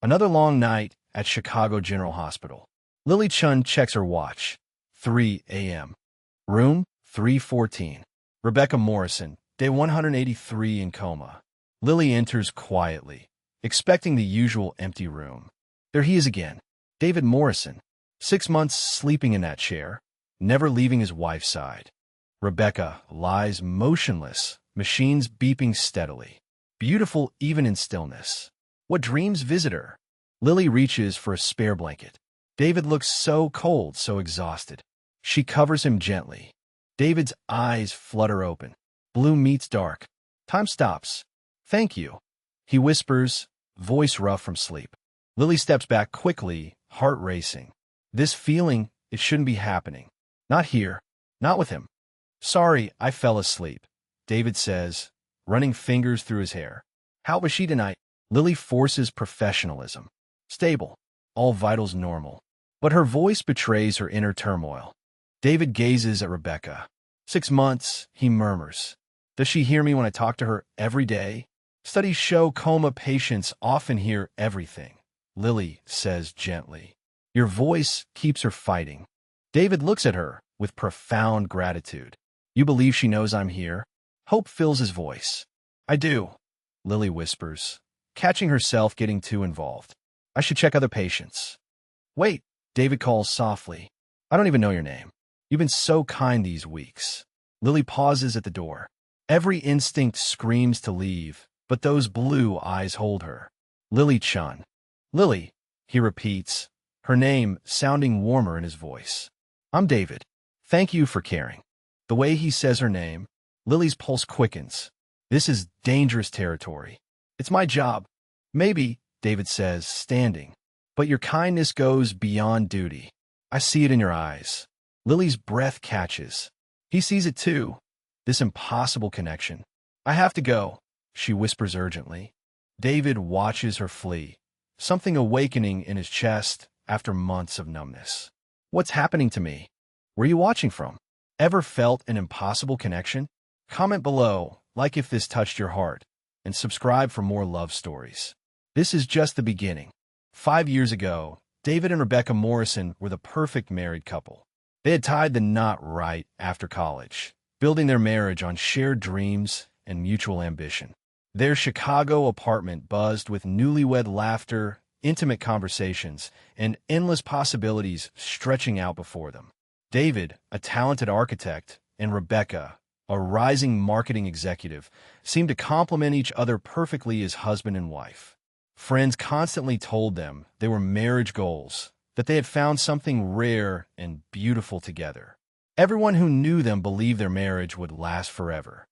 Another long night at Chicago General Hospital. Lily Chun checks her watch. 3 a.m. Room 314. Rebecca Morrison, day 183 in coma. Lily enters quietly, expecting the usual empty room. There he is again. David Morrison, 6 months sleeping in that chair, never leaving his wife's side. Rebecca lies motionless, machines beeping steadily. Beautiful even in stillness. What dreams visit her? Lily reaches for a spare blanket. David looks so cold, so exhausted. She covers him gently. David's eyes flutter open. Blue meets dark. Time stops. Thank you, he whispers, voice rough from sleep. Lily steps back quickly, heart racing. This feeling, it shouldn't be happening. Not here. Not with him. Sorry, I fell asleep, David says, running fingers through his hair. How was she tonight? Lily forces professionalism. Stable. All vitals normal. But her voice betrays her inner turmoil. David gazes at Rebecca. 6 months, he murmurs. Does she hear me when I talk to her every day? Studies show coma patients often hear everything, Lily says gently. Your voice keeps her fighting. David looks at her with profound gratitude. You believe she knows I'm here? Hope fills his voice. I do, Lily whispers, catching herself getting too involved. I should check other patients. Wait, David calls softly. I don't even know your name. You've been so kind these weeks. Lily pauses at the door. Every instinct screams to leave, but those blue eyes hold her. Lily Chun. Lily, he repeats, her name sounding warmer in his voice. I'm David. Thank you for caring. The way he says her name, Lily's pulse quickens. This is dangerous territory. It's my job. Maybe, David says, standing. But your kindness goes beyond duty. I see it in your eyes. Lily's breath catches. He sees it too. This impossible connection. I have to go, she whispers urgently. David watches her flee, something awakening in his chest after months of numbness. What's happening to me? Where are you watching from? Ever felt an impossible connection? Comment below, like if this touched your heart, and subscribe for more love stories. This is just the beginning. 5 years ago, David and Rebecca Morrison were the perfect married couple. They had tied the knot right after college, building their marriage on shared dreams and mutual ambition. Their Chicago apartment buzzed with newlywed laughter, intimate conversations, and endless possibilities stretching out before them. David, a talented architect, and Rebecca, a rising marketing executive, seemed to complement each other perfectly as husband and wife. Friends constantly told them they were marriage goals, that they had found something rare and beautiful together. Everyone who knew them believed their marriage would last forever.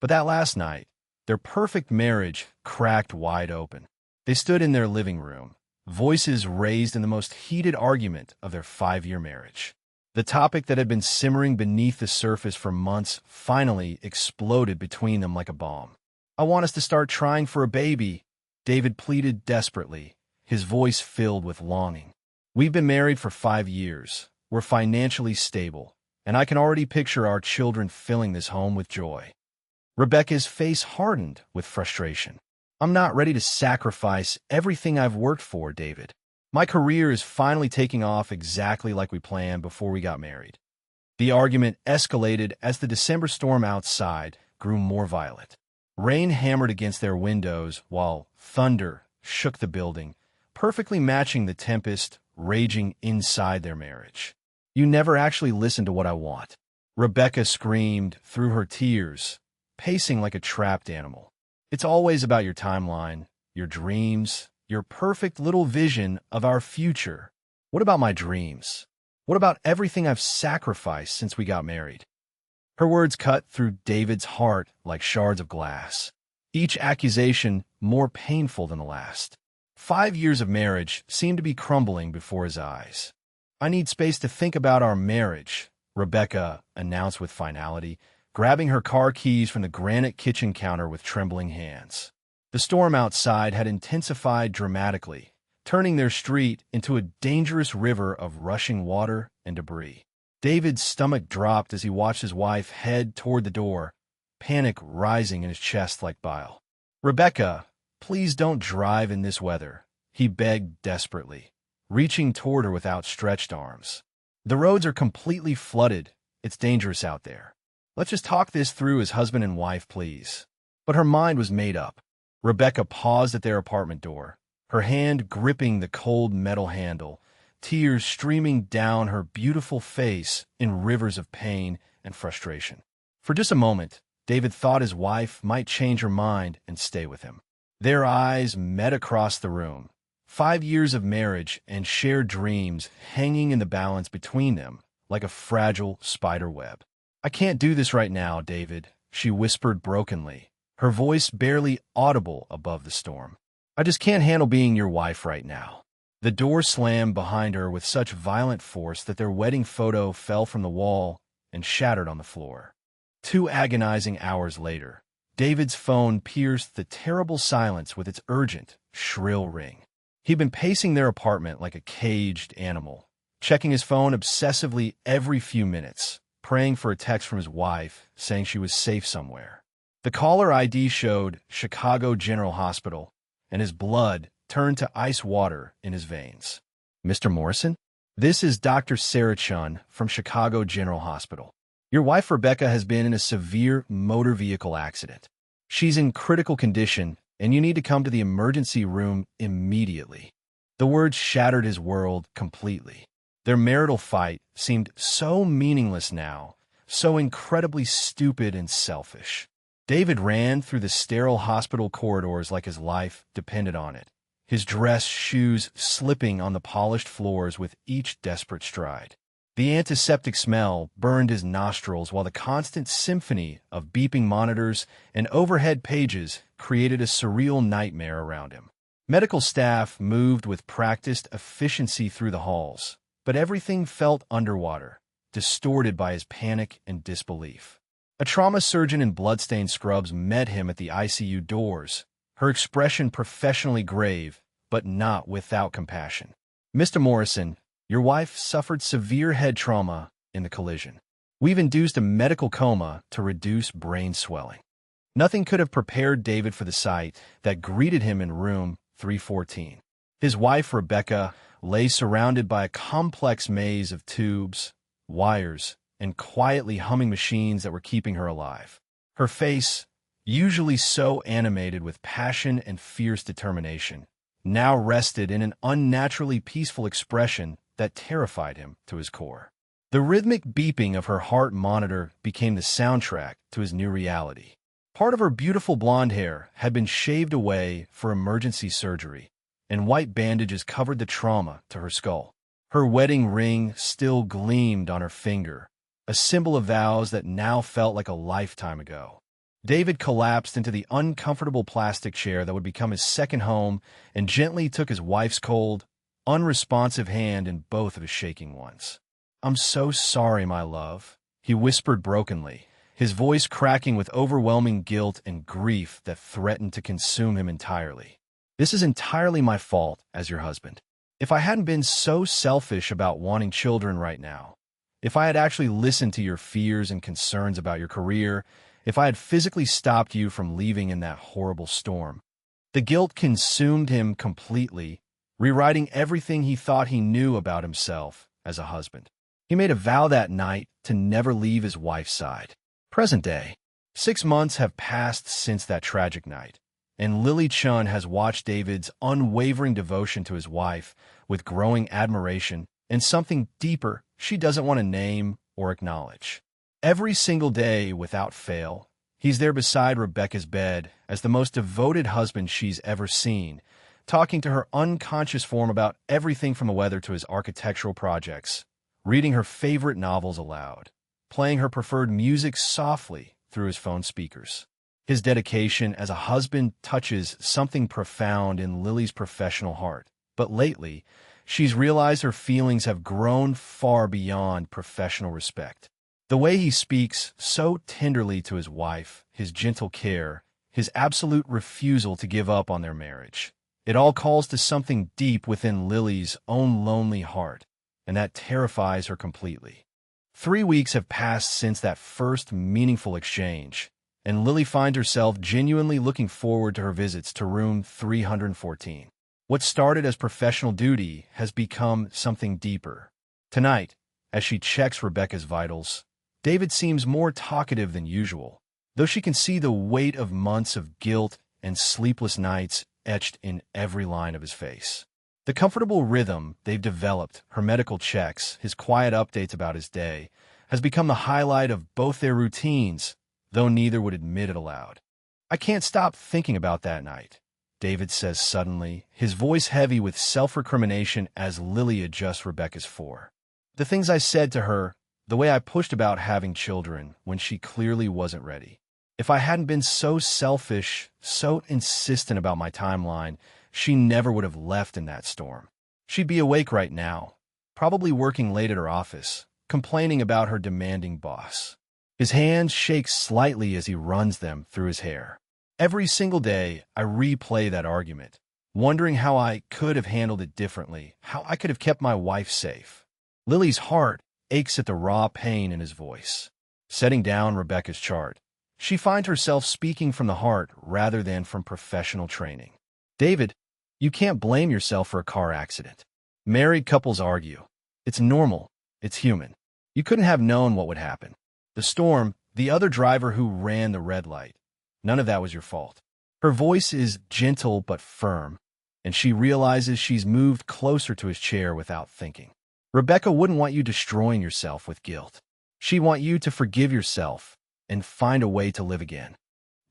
But that last night, their perfect marriage cracked wide open. They stood in their living room, voices raised in the most heated argument of their 5-year marriage. The topic that had been simmering beneath the surface for months finally exploded between them like a bomb. I want us to start trying for a baby, David pleaded desperately, his voice filled with longing. We've been married for 5 years. We're financially stable, and I can already picture our children filling this home with joy. Rebecca's face hardened with frustration. I'm not ready to sacrifice everything I've worked for, David. My career is finally taking off exactly like we planned before we got married. The argument escalated as the December storm outside grew more violent. Rain hammered against their windows while thunder shook the building, perfectly matching the tempest raging inside their marriage. You never actually listen to what I want, Rebecca screamed through her tears, pacing like a trapped animal. It's always about your timeline, your dreams, your perfect little vision of our future. What about my dreams? What about everything I've sacrificed since we got married? Her words cut through David's heart like shards of glass, each accusation more painful than the last. 5 years of marriage seemed to be crumbling before his eyes. I need space to think about our marriage, Rebecca announced with finality, grabbing her car keys from the granite kitchen counter with trembling hands. The storm outside had intensified dramatically, turning their street into a dangerous river of rushing water and debris. David's stomach dropped as he watched his wife head toward the door, panic rising in his chest like bile. Rebecca, please don't drive in this weather, he begged desperately, reaching toward her with outstretched arms. The roads are completely flooded. It's dangerous out there. Let's just talk this through as husband and wife, please. But her mind was made up. Rebecca paused at their apartment door, her hand gripping the cold metal handle, tears streaming down her beautiful face in rivers of pain and frustration. For just a moment, David thought his wife might change her mind and stay with him. Their eyes met across the room, 5 years of marriage and shared dreams hanging in the balance between them like a fragile spider web. "I can't do this right now, David," she whispered brokenly, her voice barely audible above the storm. "I just can't handle being your wife right now." The door slammed behind her with such violent force that their wedding photo fell from the wall and shattered on the floor. 2 agonizing hours later, David's phone pierced the terrible silence with its urgent, shrill ring. He'd been pacing their apartment like a caged animal, checking his phone obsessively every few minutes, praying for a text from his wife saying she was safe somewhere. The caller ID showed Chicago General Hospital, and his blood turned to ice water in his veins. "Mr. Morrison? This is Dr. Sarah Chun from Chicago General Hospital. Your wife Rebecca has been in a severe motor vehicle accident. She's in critical condition, and you need to come to the emergency room immediately." The words shattered his world completely. Their marital fight seemed so meaningless now, so incredibly stupid and selfish. David ran through the sterile hospital corridors like his life depended on it, his dress shoes slipping on the polished floors with each desperate stride. The antiseptic smell burned his nostrils while the constant symphony of beeping monitors and overhead pages created a surreal nightmare around him. Medical staff moved with practiced efficiency through the halls, but everything felt underwater, distorted by his panic and disbelief. A trauma surgeon in bloodstained scrubs met him at the ICU doors, her expression professionally grave, but not without compassion. "Mr. Morrison, your wife suffered severe head trauma in the collision. We've induced a medical coma to reduce brain swelling." Nothing could have prepared David for the sight that greeted him in room 314. His wife, Rebecca, lay surrounded by a complex maze of tubes, wires, and quietly humming machines that were keeping her alive. Her face, usually so animated with passion and fierce determination, now rested in an unnaturally peaceful expression that terrified him to his core. The rhythmic beeping of her heart monitor became the soundtrack to his new reality. Part of her beautiful blonde hair had been shaved away for emergency surgery, and white bandages covered the trauma to her skull. Her wedding ring still gleamed on her finger, a symbol of vows that now felt like a lifetime ago. David collapsed into the uncomfortable plastic chair that would become his second home and gently took his wife's cold, unresponsive hand in both of his shaking ones. "I'm so sorry, my love," he whispered brokenly, his voice cracking with overwhelming guilt and grief that threatened to consume him entirely. "This is entirely my fault as your husband. If I hadn't been so selfish about wanting children right now, if I had actually listened to your fears and concerns about your career, if I had physically stopped you from leaving in that horrible storm." The guilt consumed him completely, rewriting everything he thought he knew about himself as a husband. He made a vow that night to never leave his wife's side. Present day. 6 months have passed since that tragic night, and Lily Chun has watched David's unwavering devotion to his wife with growing admiration and something deeper she doesn't want to name or acknowledge. Every single day, without fail, he's there beside Rebecca's bed as the most devoted husband she's ever seen, talking to her unconscious form about everything from the weather to his architectural projects, reading her favorite novels aloud, playing her preferred music softly through his phone speakers. His dedication as a husband touches something profound in Lily's professional heart, but lately, she's realized her feelings have grown far beyond professional respect. The way he speaks so tenderly to his wife, his gentle care, his absolute refusal to give up on their marriage, it all calls to something deep within Lily's own lonely heart, and that terrifies her completely. 3 weeks have passed since that first meaningful exchange, and Lily finds herself genuinely looking forward to her visits to room 314. What started as professional duty has become something deeper. Tonight, as she checks Rebecca's vitals, David seems more talkative than usual, though she can see the weight of months of guilt and sleepless nights etched in every line of his face. The comfortable rhythm they've developed, her medical checks, his quiet updates about his day, has become the highlight of both their routines, though neither would admit it aloud. "I can't stop thinking about that night," David says suddenly, his voice heavy with self-recrimination as Lily adjusts Rebecca's fore. "The things I said to her, the way I pushed about having children when she clearly wasn't ready. If I hadn't been so selfish, so insistent about my timeline, she never would have left in that storm. She'd be awake right now, probably working late at her office, complaining about her demanding boss." His hands shake slightly as he runs them through his hair. "Every single day, I replay that argument, wondering how I could have handled it differently, how I could have kept my wife safe." Lily's heart aches at the raw pain in his voice. Setting down Rebecca's chart, she finds herself speaking from the heart rather than from professional training. "David, you can't blame yourself for a car accident. Married couples argue. It's normal. It's human. You couldn't have known what would happen. The storm, the other driver who ran the red light. None of that was your fault." Her voice is gentle but firm, and she realizes she's moved closer to his chair without thinking. "Rebecca wouldn't want you destroying yourself with guilt. She'd want you to forgive yourself and find a way to live again."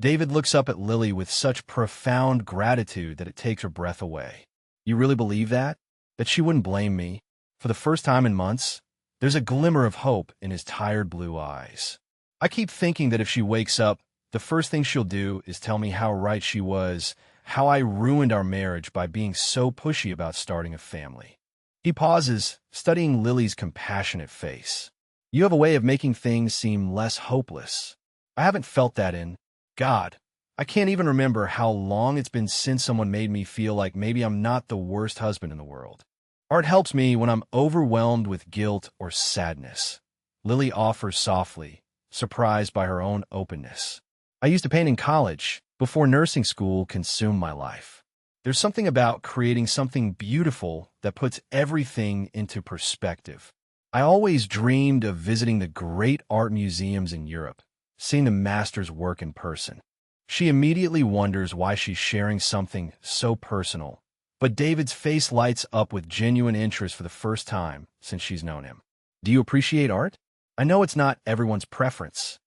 David looks up at Lily with such profound gratitude that it takes her breath away. "You really believe that? That she wouldn't blame me?" For the first time in months, there's a glimmer of hope in his tired blue eyes. "I keep thinking that if she wakes up, the first thing she'll do is tell me how right she was, how I ruined our marriage by being so pushy about starting a family." He pauses, studying Lily's compassionate face. "You have a way of making things seem less hopeless. I haven't felt that in, God, I can't even remember how long it's been since someone made me feel like maybe I'm not the worst husband in the world. Art helps me when I'm overwhelmed with guilt or sadness." Lily offers softly, surprised by her own openness. "I used to paint in college, before nursing school consumed my life. There's something about creating something beautiful that puts everything into perspective. I always dreamed of visiting the great art museums in Europe, seeing the masters work in person." She immediately wonders why she's sharing something so personal, but David's face lights up with genuine interest for the first time since she's known him. "Do you appreciate art? I know it's not everyone's preference."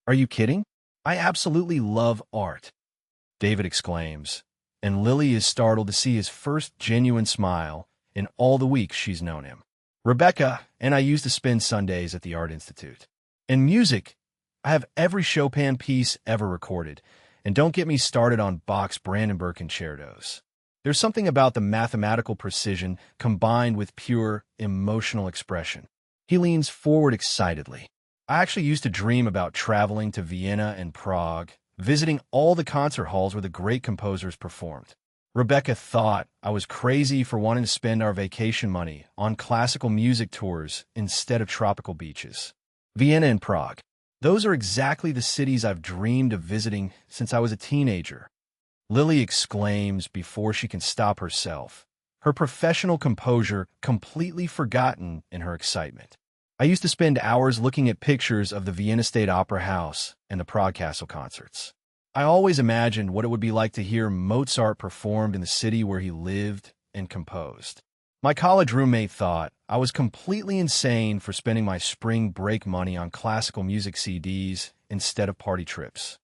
"Are you kidding? I absolutely love art," David exclaims, and Lily is startled to see his first genuine smile in all the weeks she's known him. "Rebecca and I used to spend Sundays at the Art Institute. And music, I have every Chopin piece ever recorded, and don't get me started on Bach's Brandenburg concertos. There's something about the mathematical precision combined with pure emotional expression." He leans forward excitedly. "I actually used to dream about traveling to Vienna and Prague, visiting all the concert halls where the great composers performed. Rebecca thought I was crazy for wanting to spend our vacation money on classical music tours instead of tropical beaches. Vienna and Prague. Those are exactly the cities I've dreamed of visiting since I was a teenager." Lily exclaims before she can stop herself, her professional composure completely forgotten in her excitement. "I used to spend hours looking at pictures of the Vienna State Opera House and the Prague Castle concerts. I always imagined what it would be like to hear Mozart performed in the city where he lived and composed. My college roommate thought I was completely insane for spending my spring break money on classical music CDs instead of party trips."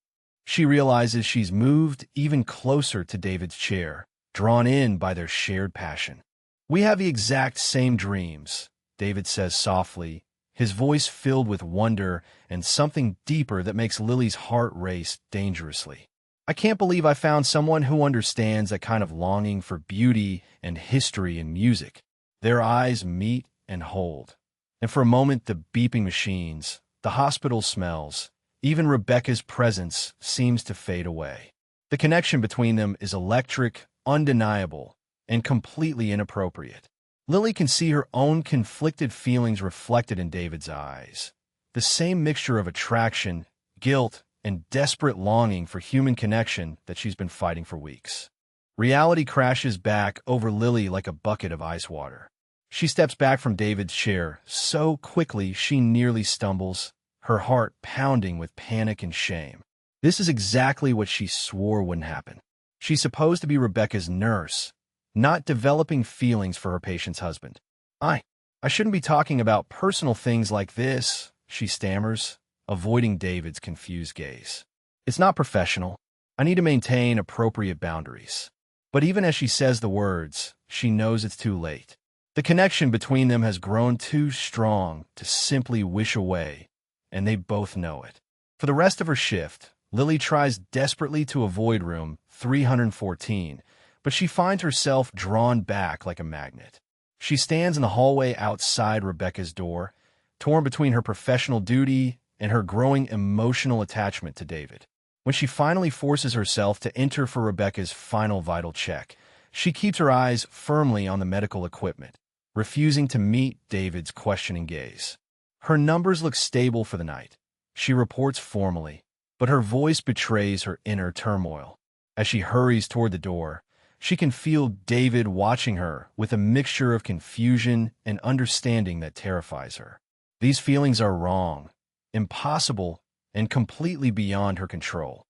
She realizes she's moved even closer to David's chair, drawn in by their shared passion. "We have the exact same dreams," David says softly, his voice filled with wonder and something deeper that makes Lily's heart race dangerously. "I can't believe I found someone who understands that kind of longing for beauty and history in music." Their eyes meet and hold, and for a moment the beeping machines, the hospital smells, even Rebecca's presence seems to fade away. The connection between them is electric, undeniable, and completely inappropriate. Lily can see her own conflicted feelings reflected in David's eyes. The same mixture of attraction, guilt, and desperate longing for human connection that she's been fighting for weeks. Reality crashes back over Lily like a bucket of ice water. She steps back from David's chair so quickly she nearly stumbles, her heart pounding with panic and shame. This is exactly what she swore wouldn't happen. She's supposed to be Rebecca's nurse, not developing feelings for her patient's husband. I shouldn't be talking about personal things like this, she stammers, avoiding David's confused gaze. It's not professional. I need to maintain appropriate boundaries. But even as she says the words, she knows it's too late. The connection between them has grown too strong to simply wish away, and they both know it. For the rest of her shift, Lily tries desperately to avoid room 314, but she finds herself drawn back like a magnet. She stands in the hallway outside Rebecca's door, torn between her professional duty and her growing emotional attachment to David. When she finally forces herself to enter for Rebecca's final vital check, she keeps her eyes firmly on the medical equipment, refusing to meet David's questioning gaze. Her numbers look stable for the night. She reports formally, but her voice betrays her inner turmoil. As she hurries toward the door, she can feel David watching her with a mixture of confusion and understanding that terrifies her. These feelings are wrong, impossible, and completely beyond her control.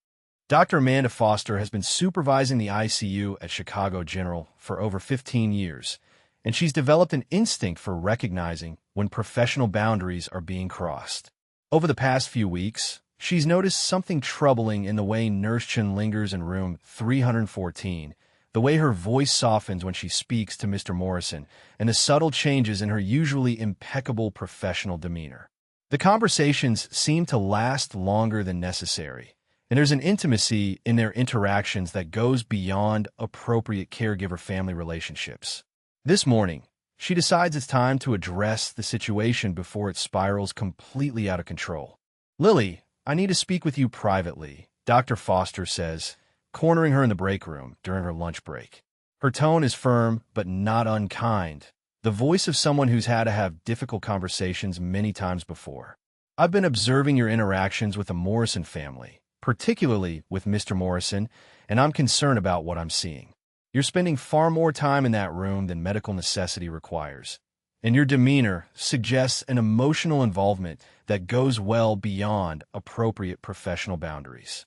Dr. Amanda Foster has been supervising the ICU at Chicago General for over 15 years, and she's developed an instinct for recognizing when professional boundaries are being crossed. Over the past few weeks, she's noticed something troubling in the way Nurse Chen lingers in room 314, the way her voice softens when she speaks to Mr. Morrison, and the subtle changes in her usually impeccable professional demeanor. The conversations seem to last longer than necessary, and there's an intimacy in their interactions that goes beyond appropriate caregiver-family relationships. This morning, she decides it's time to address the situation before it spirals completely out of control. "Lily, I need to speak with you privately," Dr. Foster says, cornering her in the break room during her lunch break. Her tone is firm but not unkind, the voice of someone who's had to have difficult conversations many times before. "I've been observing your interactions with the Morrison family, particularly with Mr. Morrison, and I'm concerned about what I'm seeing. You're spending far more time in that room than medical necessity requires, and your demeanor suggests an emotional involvement that goes well beyond appropriate professional boundaries."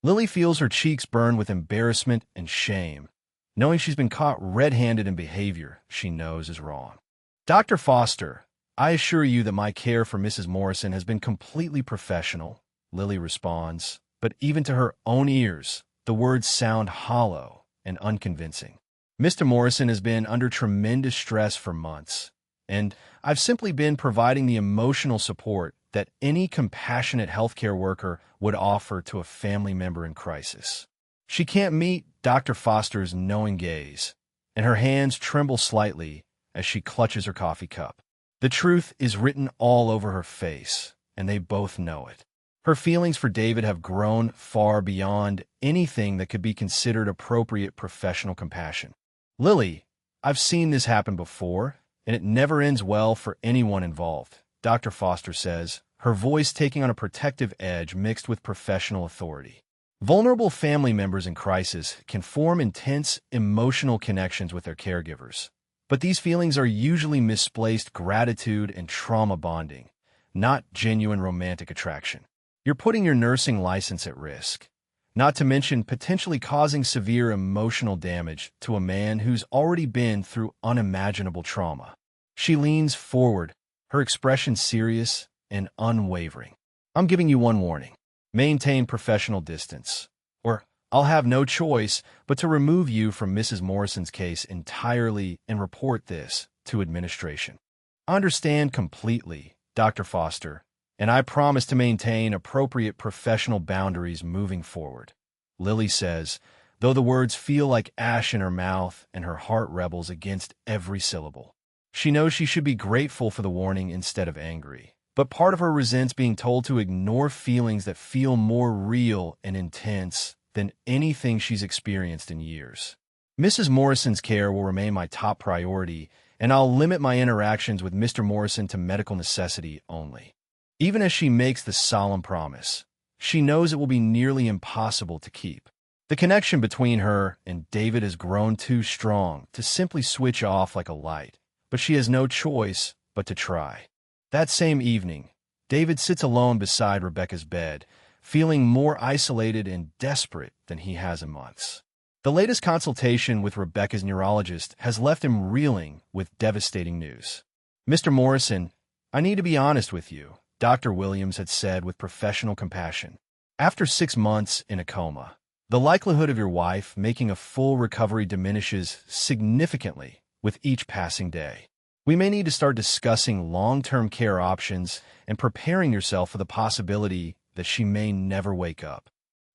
Lily feels her cheeks burn with embarrassment and shame, knowing she's been caught red-handed in behavior she knows is wrong. "Dr. Foster, I assure you that my care for Mrs. Morrison has been completely professional," Lily responds, but even to her own ears, the words sound hollow and unconvincing. "Mr. Morrison has been under tremendous stress for months, and I've simply been providing the emotional support that any compassionate healthcare worker would offer to a family member in crisis." She can't meet Dr. Foster's knowing gaze, and her hands tremble slightly as she clutches her coffee cup. The truth is written all over her face, and they both know it. Her feelings for David have grown far beyond anything that could be considered appropriate professional compassion. "Lily, I've seen this happen before, and it never ends well for anyone involved," Dr. Foster says, her voice taking on a protective edge mixed with professional authority. Vulnerable family members in crisis can form intense emotional connections with their caregivers, but these feelings are usually misplaced gratitude and trauma bonding, not genuine romantic attraction. You're putting your nursing license at risk, not to mention potentially causing severe emotional damage to a man who's already been through unimaginable trauma. She leans forward, her expression serious and unwavering. "I'm giving you one warning. Maintain professional distance, or I'll have no choice but to remove you from Mrs. Morrison's case entirely and report this to administration." "I understand completely, Dr. Foster, and I promise to maintain appropriate professional boundaries moving forward," Lily says, though the words feel like ash in her mouth and her heart rebels against every syllable. She knows she should be grateful for the warning instead of angry, but part of her resents being told to ignore feelings that feel more real and intense than anything she's experienced in years. "Mrs. Morrison's care will remain my top priority, and I'll limit my interactions with Mr. Morrison to medical necessity only." Even as she makes the solemn promise, she knows it will be nearly impossible to keep. The connection between her and David has grown too strong to simply switch off like a light, but she has no choice but to try. That same evening, David sits alone beside Rebecca's bed, feeling more isolated and desperate than he has in months. The latest consultation with Rebecca's neurologist has left him reeling with devastating news. "Mr. Morrison, I need to be honest with you," Dr. Williams had said with professional compassion. "After 6 months in a coma, the likelihood of your wife making a full recovery diminishes significantly with each passing day. We may need to start discussing long-term care options and preparing yourself for the possibility that she may never wake up."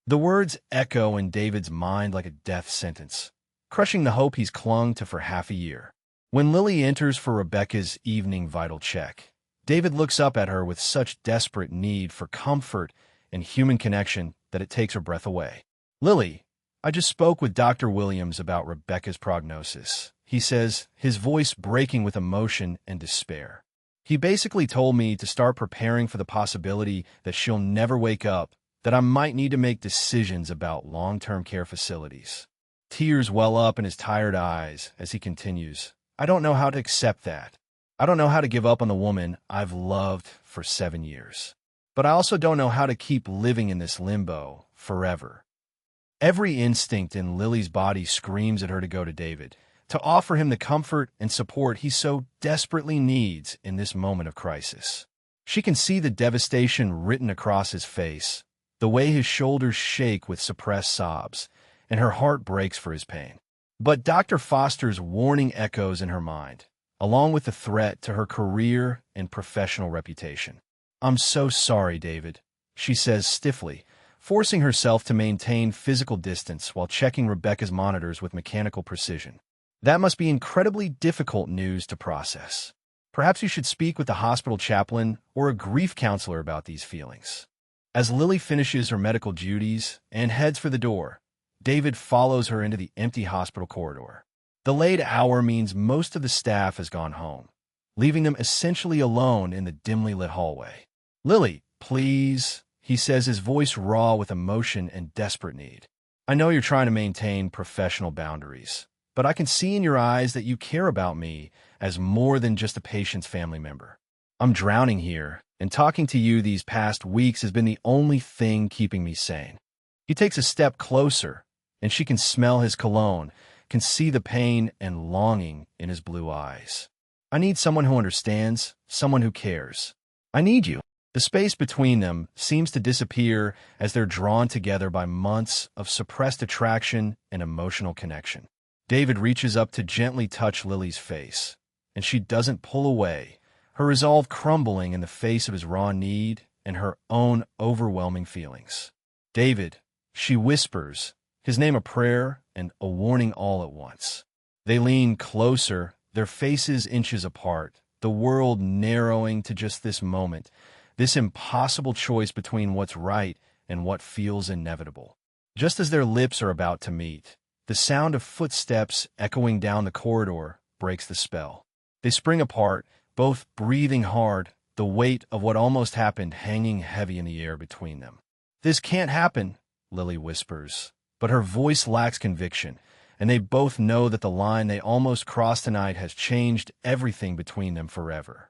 The words echo in David's mind like a death sentence, crushing the hope he's clung to for half a year. When Lily enters for Rebecca's evening vital check, David looks up at her with such desperate need for comfort and human connection that it takes her breath away. "Lily, I just spoke with Dr. Williams about Rebecca's prognosis," he says, his voice breaking with emotion and despair. "He basically told me to start preparing for the possibility that she'll never wake up, that I might need to make decisions about long-term care facilities." Tears well up in his tired eyes as he continues, "I don't know how to accept that. I don't know how to give up on the woman I've loved for 7 years. But I also don't know how to keep living in this limbo forever." Every instinct in Lily's body screams at her to go to David, to offer him the comfort and support he so desperately needs in this moment of crisis. She can see the devastation written across his face, the way his shoulders shake with suppressed sobs, and her heart breaks for his pain. But Dr. Foster's warning echoes in her mind, along with the threat to her career and professional reputation. "I'm so sorry, David," she says stiffly, forcing herself to maintain physical distance while checking Rebecca's monitors with mechanical precision. "That must be incredibly difficult news to process. Perhaps you should speak with the hospital chaplain or a grief counselor about these feelings." As Lily finishes her medical duties and heads for the door, David follows her into the empty hospital corridor. The late hour means most of the staff has gone home, leaving them essentially alone in the dimly lit hallway. "Lily, please," he says, his voice raw with emotion and desperate need. "I know you're trying to maintain professional boundaries, but I can see in your eyes that you care about me as more than just a patient's family member. I'm drowning here, and talking to you these past weeks has been the only thing keeping me sane." He takes a step closer, and she can smell his cologne, can see the pain and longing in his blue eyes. "I need someone who understands, someone who cares. I need you." The space between them seems to disappear as they're drawn together by months of suppressed attraction and emotional connection. David reaches up to gently touch Lily's face, and she doesn't pull away, her resolve crumbling in the face of his raw need and her own overwhelming feelings. "David," she whispers, his name a prayer and a warning all at once. They lean closer, their faces inches apart, the world narrowing to just this moment, this impossible choice between what's right and what feels inevitable. Just as their lips are about to meet, the sound of footsteps echoing down the corridor breaks the spell. They spring apart, both breathing hard, the weight of what almost happened hanging heavy in the air between them. "This can't happen," Lily whispers, but her voice lacks conviction, and they both know that the line they almost crossed tonight has changed everything between them forever.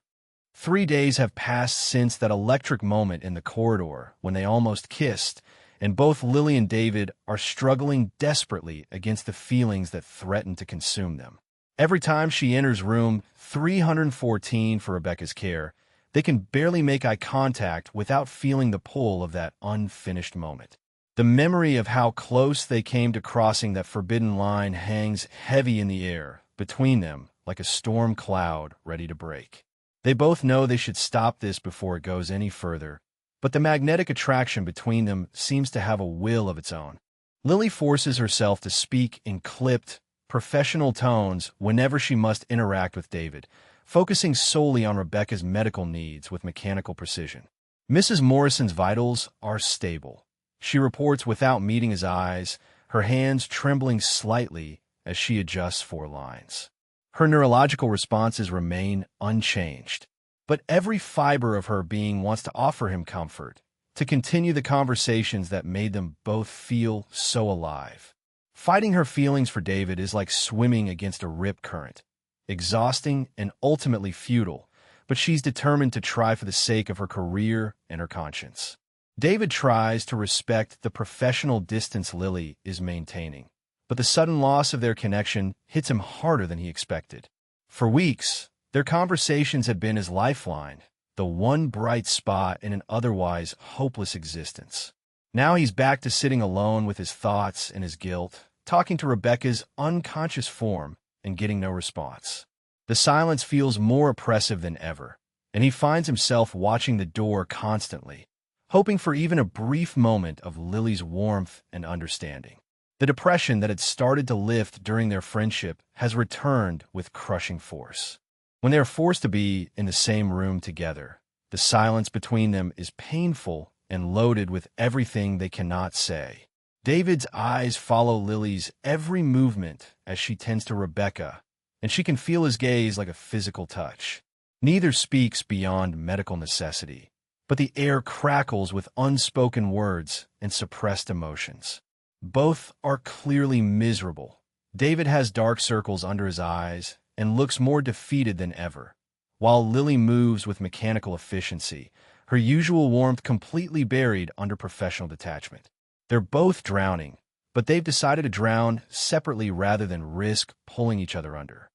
3 days have passed since that electric moment in the corridor when they almost kissed, and both Lily and David are struggling desperately against the feelings that threaten to consume them. Every time she enters room 314 for Rebecca's care, they can barely make eye contact without feeling the pull of that unfinished moment. The memory of how close they came to crossing that forbidden line hangs heavy in the air between them like a storm cloud ready to break. They both know they should stop this before it goes any further, but the magnetic attraction between them seems to have a will of its own. Lily forces herself to speak in clipped, professional tones whenever she must interact with David, focusing solely on Rebecca's medical needs with mechanical precision. Mrs. Morrison's vitals are stable, she reports without meeting his eyes, her hands trembling slightly as she adjusts 4 lines. Her neurological responses remain unchanged, but every fiber of her being wants to offer him comfort, to continue the conversations that made them both feel so alive. Fighting her feelings for David is like swimming against a rip current, exhausting and ultimately futile, but she's determined to try for the sake of her career and her conscience. David tries to respect the professional distance Lily is maintaining, but the sudden loss of their connection hits him harder than he expected. For weeks, their conversations had been his lifeline, the one bright spot in an otherwise hopeless existence. Now he's back to sitting alone with his thoughts and his guilt, talking to Rebecca's unconscious form and getting no response. The silence feels more oppressive than ever, and he finds himself watching the door constantly, hoping for even a brief moment of Lily's warmth and understanding. The depression that had started to lift during their friendship has returned with crushing force. When they are forced to be in the same room together, the silence between them is painful and loaded with everything they cannot say. David's eyes follow Lily's every movement as she tends to Rebecca, and she can feel his gaze like a physical touch. Neither speaks beyond medical necessity, but the air crackles with unspoken words and suppressed emotions. Both are clearly miserable. David has dark circles under his eyes and looks more defeated than ever, while Lily moves with mechanical efficiency, her usual warmth completely buried under professional detachment. They're both drowning, but they've decided to drown separately rather than risk pulling each other under.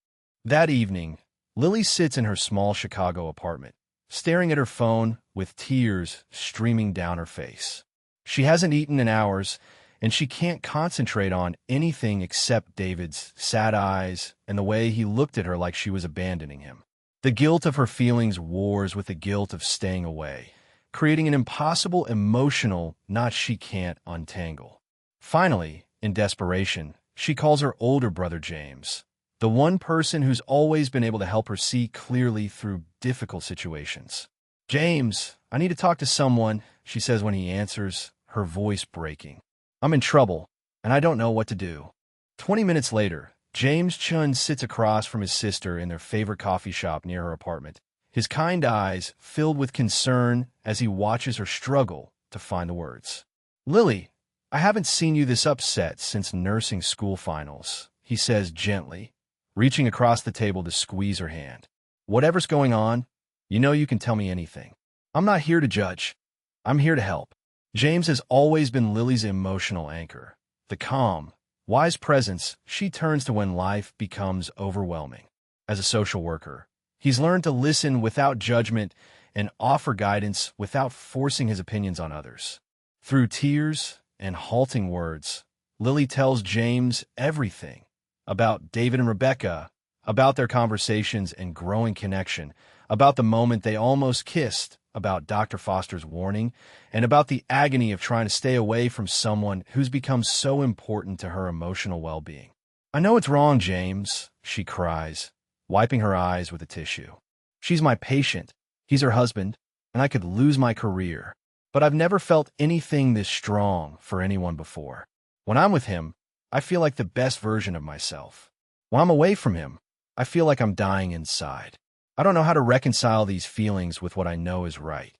That evening, Lily sits in her small Chicago apartment, staring at her phone with tears streaming down her face. She hasn't eaten in hours, and she can't concentrate on anything except David's sad eyes and the way he looked at her like she was abandoning him. The guilt of her feelings wars with the guilt of staying away, creating an impossible emotional knot she can't untangle. Finally, in desperation, she calls her older brother James, the one person who's always been able to help her see clearly through difficult situations. "James, I need to talk to someone," she says when he answers, her voice breaking. "I'm in trouble, and I don't know what to do." 20 minutes later, James Chun sits across from his sister in their favorite coffee shop near her apartment, his kind eyes filled with concern as he watches her struggle to find the words. "Lily, I haven't seen you this upset since nursing school finals," he says gently, reaching across the table to squeeze her hand. "Whatever's going on, you know you can tell me anything. I'm not here to judge. I'm here to help." James has always been Lily's emotional anchor, the calm, wise presence she turns to when life becomes overwhelming. As a social worker, he's learned to listen without judgment and offer guidance without forcing his opinions on others. Through tears and halting words, Lily tells James everything about David and Rebecca, about their conversations and growing connection, about the moment they almost kissed, about Dr. Foster's warning, and about the agony of trying to stay away from someone who's become so important to her emotional well-being. "I know it's wrong, James," she cries, wiping her eyes with a tissue. "She's my patient, he's her husband, and I could lose my career. But I've never felt anything this strong for anyone before. When I'm with him, I feel like the best version of myself. When I'm away from him, I feel like I'm dying inside. I don't know how to reconcile these feelings with what I know is right."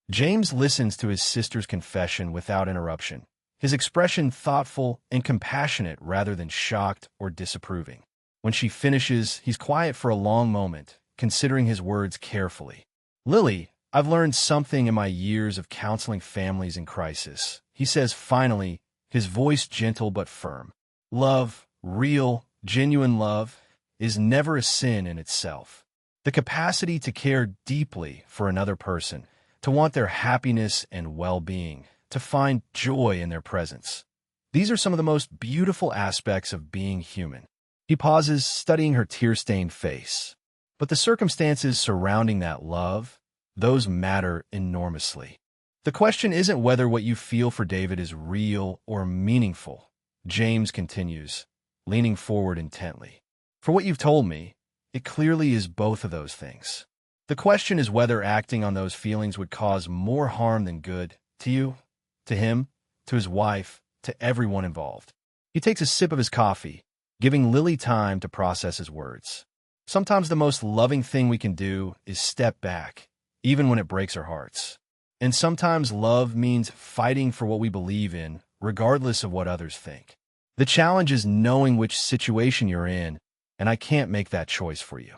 James listens to his sister's confession without interruption, his expression thoughtful and compassionate rather than shocked or disapproving. When she finishes, he's quiet for a long moment, considering his words carefully. "Lily, I've learned something in my years of counseling families in crisis," he says finally, his voice gentle but firm. "Love, real, genuine love, is never a sin in itself. The capacity to care deeply for another person, to want their happiness and well-being, to find joy in their presence. These are some of the most beautiful aspects of being human." He pauses, studying her tear-stained face. But the circumstances surrounding that love, those matter enormously. "The question isn't whether what you feel for David is real or meaningful," James continues, leaning forward intently. "For what you've told me, it clearly is both of those things. The question is whether acting on those feelings would cause more harm than good, to you, to him, to his wife, to everyone involved." He takes a sip of his coffee, giving Lily time to process his words. "Sometimes the most loving thing we can do is step back, even when it breaks our hearts. And sometimes love means fighting for what we believe in, regardless of what others think. The challenge is knowing which situation you're in, and I can't make that choice for you.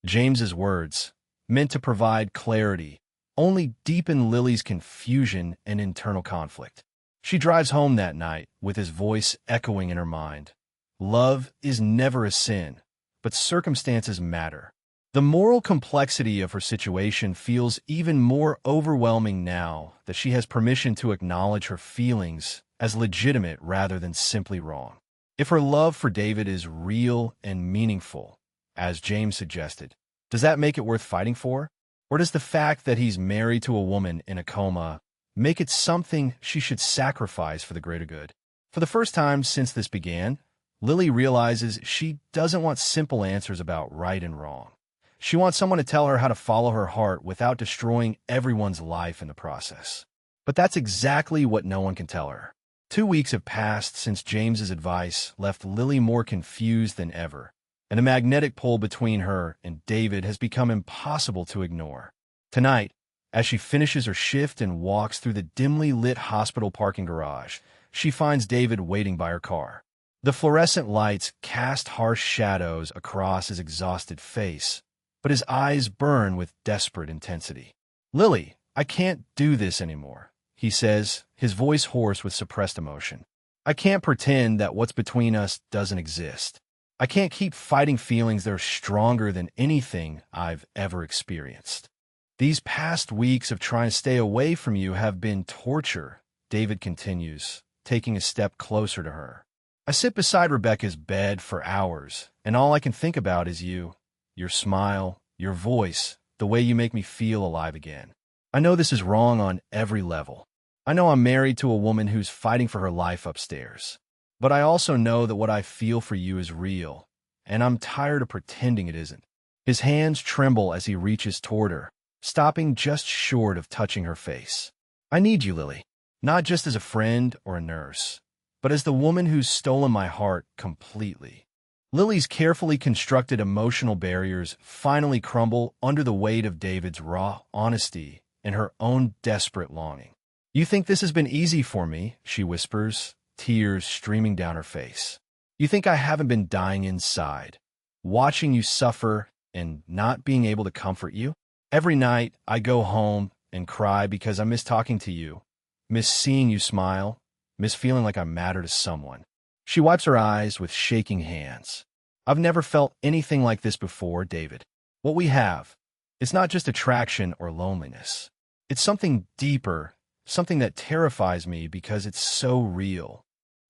James's words, meant to provide clarity, only deepen Lily's confusion and internal conflict. She drives home that night with his voice echoing in her mind. Love is never a sin, but circumstances matter. The moral complexity of her situation feels even more overwhelming now that she has permission to acknowledge her feelings as legitimate rather than simply wrong. If her love for David is real and meaningful, as James suggested, does that make it worth fighting for? Or does the fact that he's married to a woman in a coma make it something she should sacrifice for the greater good? For the first time since this began, Lily realizes she doesn't want simple answers about right and wrong. She wants someone to tell her how to follow her heart without destroying everyone's life in the process. But that's exactly what no one can tell her. 2 weeks have passed since James's advice left Lily more confused than ever, and the magnetic pull between her and David has become impossible to ignore. Tonight, as she finishes her shift and walks through the dimly lit hospital parking garage, she finds David waiting by her car. The fluorescent lights cast harsh shadows across his exhausted face, but his eyes burn with desperate intensity. "Lily, I can't do this anymore," he says, his voice hoarse with suppressed emotion. "I can't pretend that what's between us doesn't exist. I can't keep fighting feelings that are stronger than anything I've ever experienced. These past weeks of trying to stay away from you have been torture," David continues, taking a step closer to her. "I sit beside Rebecca's bed for hours, and all I can think about is you. Your smile, your voice, the way you make me feel alive again. I know this is wrong on every level. I know I'm married to a woman who's fighting for her life upstairs. But I also know that what I feel for you is real, and I'm tired of pretending it isn't." His hands tremble as he reaches toward her, stopping just short of touching her face. "I need you, Lily, not just as a friend or a nurse, but as the woman who's stolen my heart completely." Lily's carefully constructed emotional barriers finally crumble under the weight of David's raw honesty and her own desperate longing. "You think this has been easy for me," she whispers, tears streaming down her face. "You think I haven't been dying inside, watching you suffer and not being able to comfort you? Every night I go home and cry because I miss talking to you, miss seeing you smile, miss feeling like I matter to someone." She wipes her eyes with shaking hands. "I've never felt anything like this before, David. What we have, it's not just attraction or loneliness. It's something deeper, something that terrifies me because it's so real."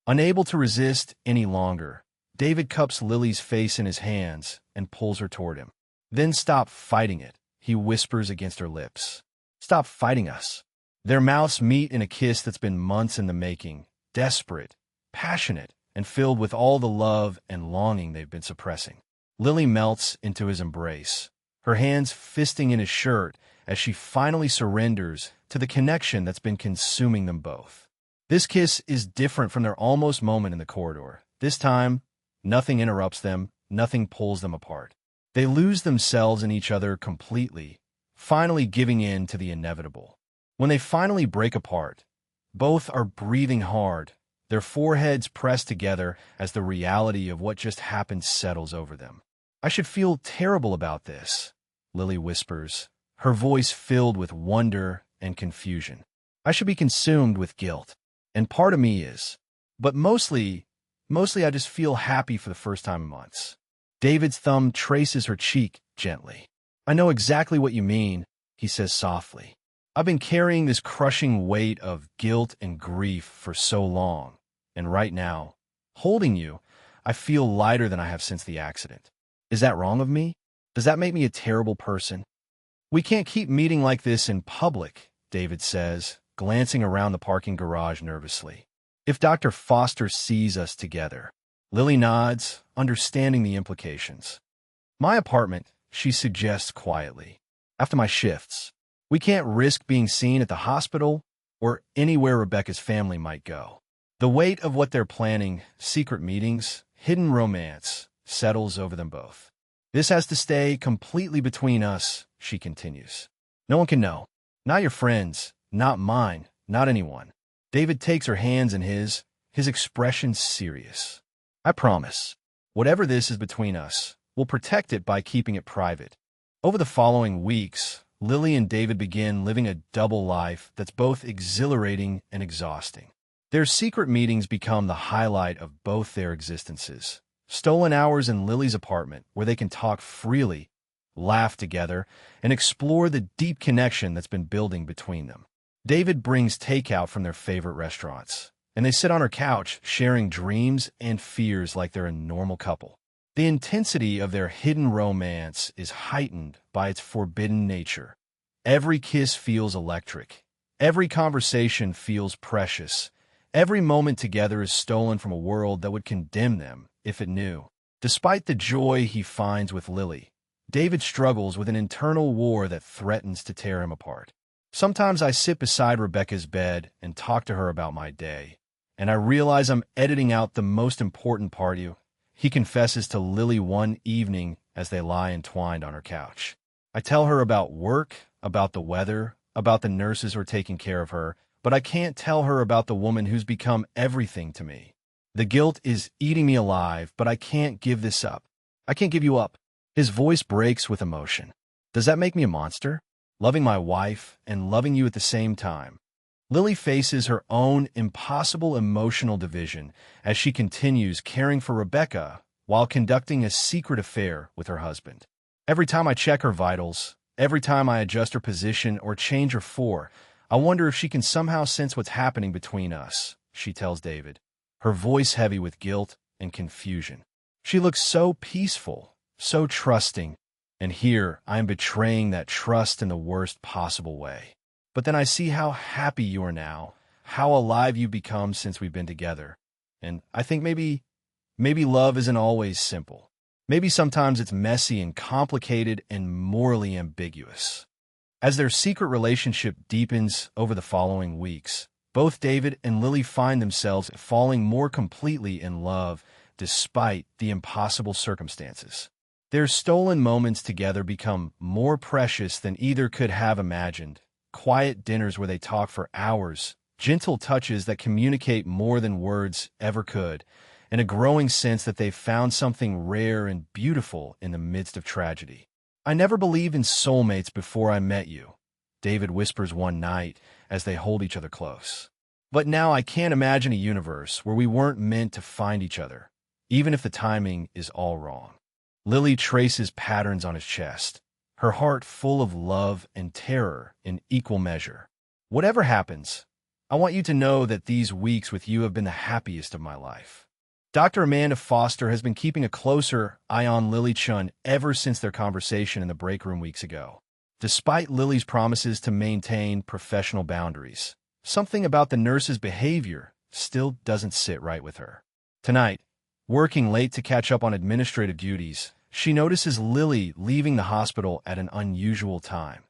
Unable to resist any longer, David cups Lily's face in his hands and pulls her toward him. "Then stop fighting it," he whispers against her lips. "Stop fighting us." Their mouths meet in a kiss that's been months in the making, desperate, passionate, and filled with all the love and longing they've been suppressing. Lily melts into his embrace, her hands fisting in his shirt as she finally surrenders to the connection that's been consuming them both. This kiss is different from their almost moment in the corridor. This time, nothing interrupts them, nothing pulls them apart. They lose themselves in each other completely, finally giving in to the inevitable. When they finally break apart, both are breathing hard, their foreheads pressed together as the reality of what just happened settles over them. "I should feel terrible about this," Lily whispers, her voice filled with wonder and confusion. "I should be consumed with guilt, and part of me is. But mostly I just feel happy for the first time in months." David's thumb traces her cheek gently. "I know exactly what you mean," he says softly. "I've been carrying this crushing weight of guilt and grief for so long, and right now, holding you, I feel lighter than I have since the accident. Is that wrong of me? Does that make me a terrible person?" "We can't keep meeting like this in public," David says, glancing around the parking garage nervously. "If Dr. Foster sees us together." Lily nods, understanding the implications. "My apartment," she suggests quietly, "after my shifts. We can't risk being seen at the hospital or anywhere Rebecca's family might go." The weight of what they're planning, secret meetings, hidden romance, settles over them both. "This has to stay completely between us," she continues. "No one can know. Not your friends, Not mine, not anyone. David takes her hands in his expression serious. I promise. Whatever this is between us, we'll protect it by keeping it private. Over the following weeks, Lily and David begin living a double life that's both exhilarating and exhausting. Their secret meetings become the highlight of both their existences. Stolen hours in Lily's apartment where they can talk freely, laugh together, and explore the deep connection that's been building between them. David brings takeout from their favorite restaurants, and they sit on her couch sharing dreams and fears like they're a normal couple. The intensity of their hidden romance is heightened by its forbidden nature. Every kiss feels electric. Every conversation feels precious. Every moment together is stolen from a world that would condemn them if it knew. Despite the joy he finds with Lily, David struggles with an internal war that threatens to tear him apart. Sometimes I sit beside Rebecca's bed and talk to her about my day, and I realize I'm editing out the most important part of you. He confesses to Lily one evening as they lie entwined on her couch. I tell her about work, about the weather, about the nurses who are taking care of her, but I can't tell her about the woman who's become everything to me. The guilt is eating me alive, but I can't give this up. I can't give you up. His voice breaks with emotion. Does that make me a monster? Loving my wife and loving you at the same time. Lily faces her own impossible emotional division as she continues caring for Rebecca while conducting a secret affair with her husband. Every time I check her vitals, every time I adjust her position or change her floor, I wonder if she can somehow sense what's happening between us, she tells David, her voice heavy with guilt and confusion. She looks so peaceful, so trusting, and here I am betraying that trust in the worst possible way. But then I see how happy you are now, how alive you've become since we've been together. And I think maybe love isn't always simple. Maybe sometimes it's messy and complicated and morally ambiguous. As their secret relationship deepens over the following weeks, both David and Lily find themselves falling more completely in love despite the impossible circumstances. Their stolen moments together become more precious than either could have imagined. Quiet dinners where they talk for hours, gentle touches that communicate more than words ever could, and a growing sense that they've found something rare and beautiful in the midst of tragedy. I never believed in soulmates before I met you, David whispers one night as they hold each other close. But now I can't imagine a universe where we weren't meant to find each other, even if the timing is all wrong. Lily traces patterns on his chest, her heart full of love and terror in equal measure. Whatever happens, I want you to know that these weeks with you have been the happiest of my life. Dr. Amanda Foster has been keeping a closer eye on Lily Chun ever since their conversation in the break room weeks ago. Despite Lily's promises to maintain professional boundaries, something about the nurse's behavior still doesn't sit right with her. Tonight, working late to catch up on administrative duties, she notices Lily leaving the hospital at an unusual time.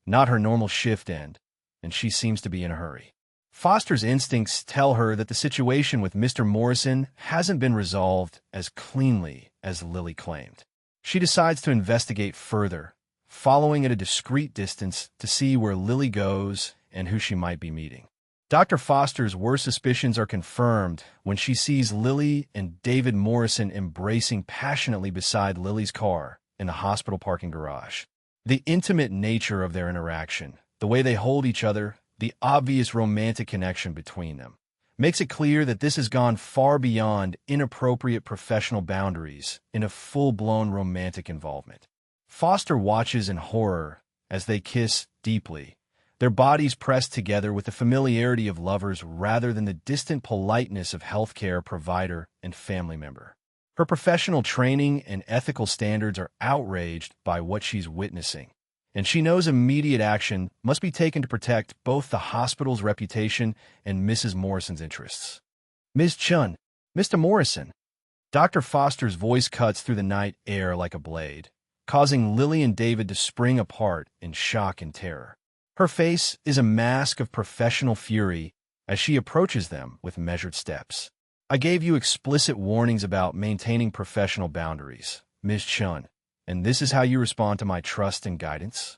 Not her normal shift end, and she seems to be in a hurry. Foster's instincts tell her that the situation with Mr. Morrison hasn't been resolved as cleanly as Lily claimed. She decides to investigate further, following at a discreet distance to see where Lily goes and who she might be meeting. Dr. Foster's worst suspicions are confirmed when she sees Lily and David Morrison embracing passionately beside Lily's car in the hospital parking garage. The intimate nature of their interaction, the way they hold each other, the obvious romantic connection between them, makes it clear that this has gone far beyond inappropriate professional boundaries in a full-blown romantic involvement. Foster watches in horror as they kiss deeply, their bodies pressed together with the familiarity of lovers rather than the distant politeness of healthcare provider and family member. Her professional training and ethical standards are outraged by what she's witnessing, and she knows immediate action must be taken to protect both the hospital's reputation and Mrs. Morrison's interests. Ms. Chun, Mr. Morrison. Dr. Foster's voice cuts through the night air like a blade, causing Lily and David to spring apart in shock and terror. Her face is a mask of professional fury as she approaches them with measured steps. I gave you explicit warnings about maintaining professional boundaries, Ms. Chun, and this is how you respond to my trust and guidance?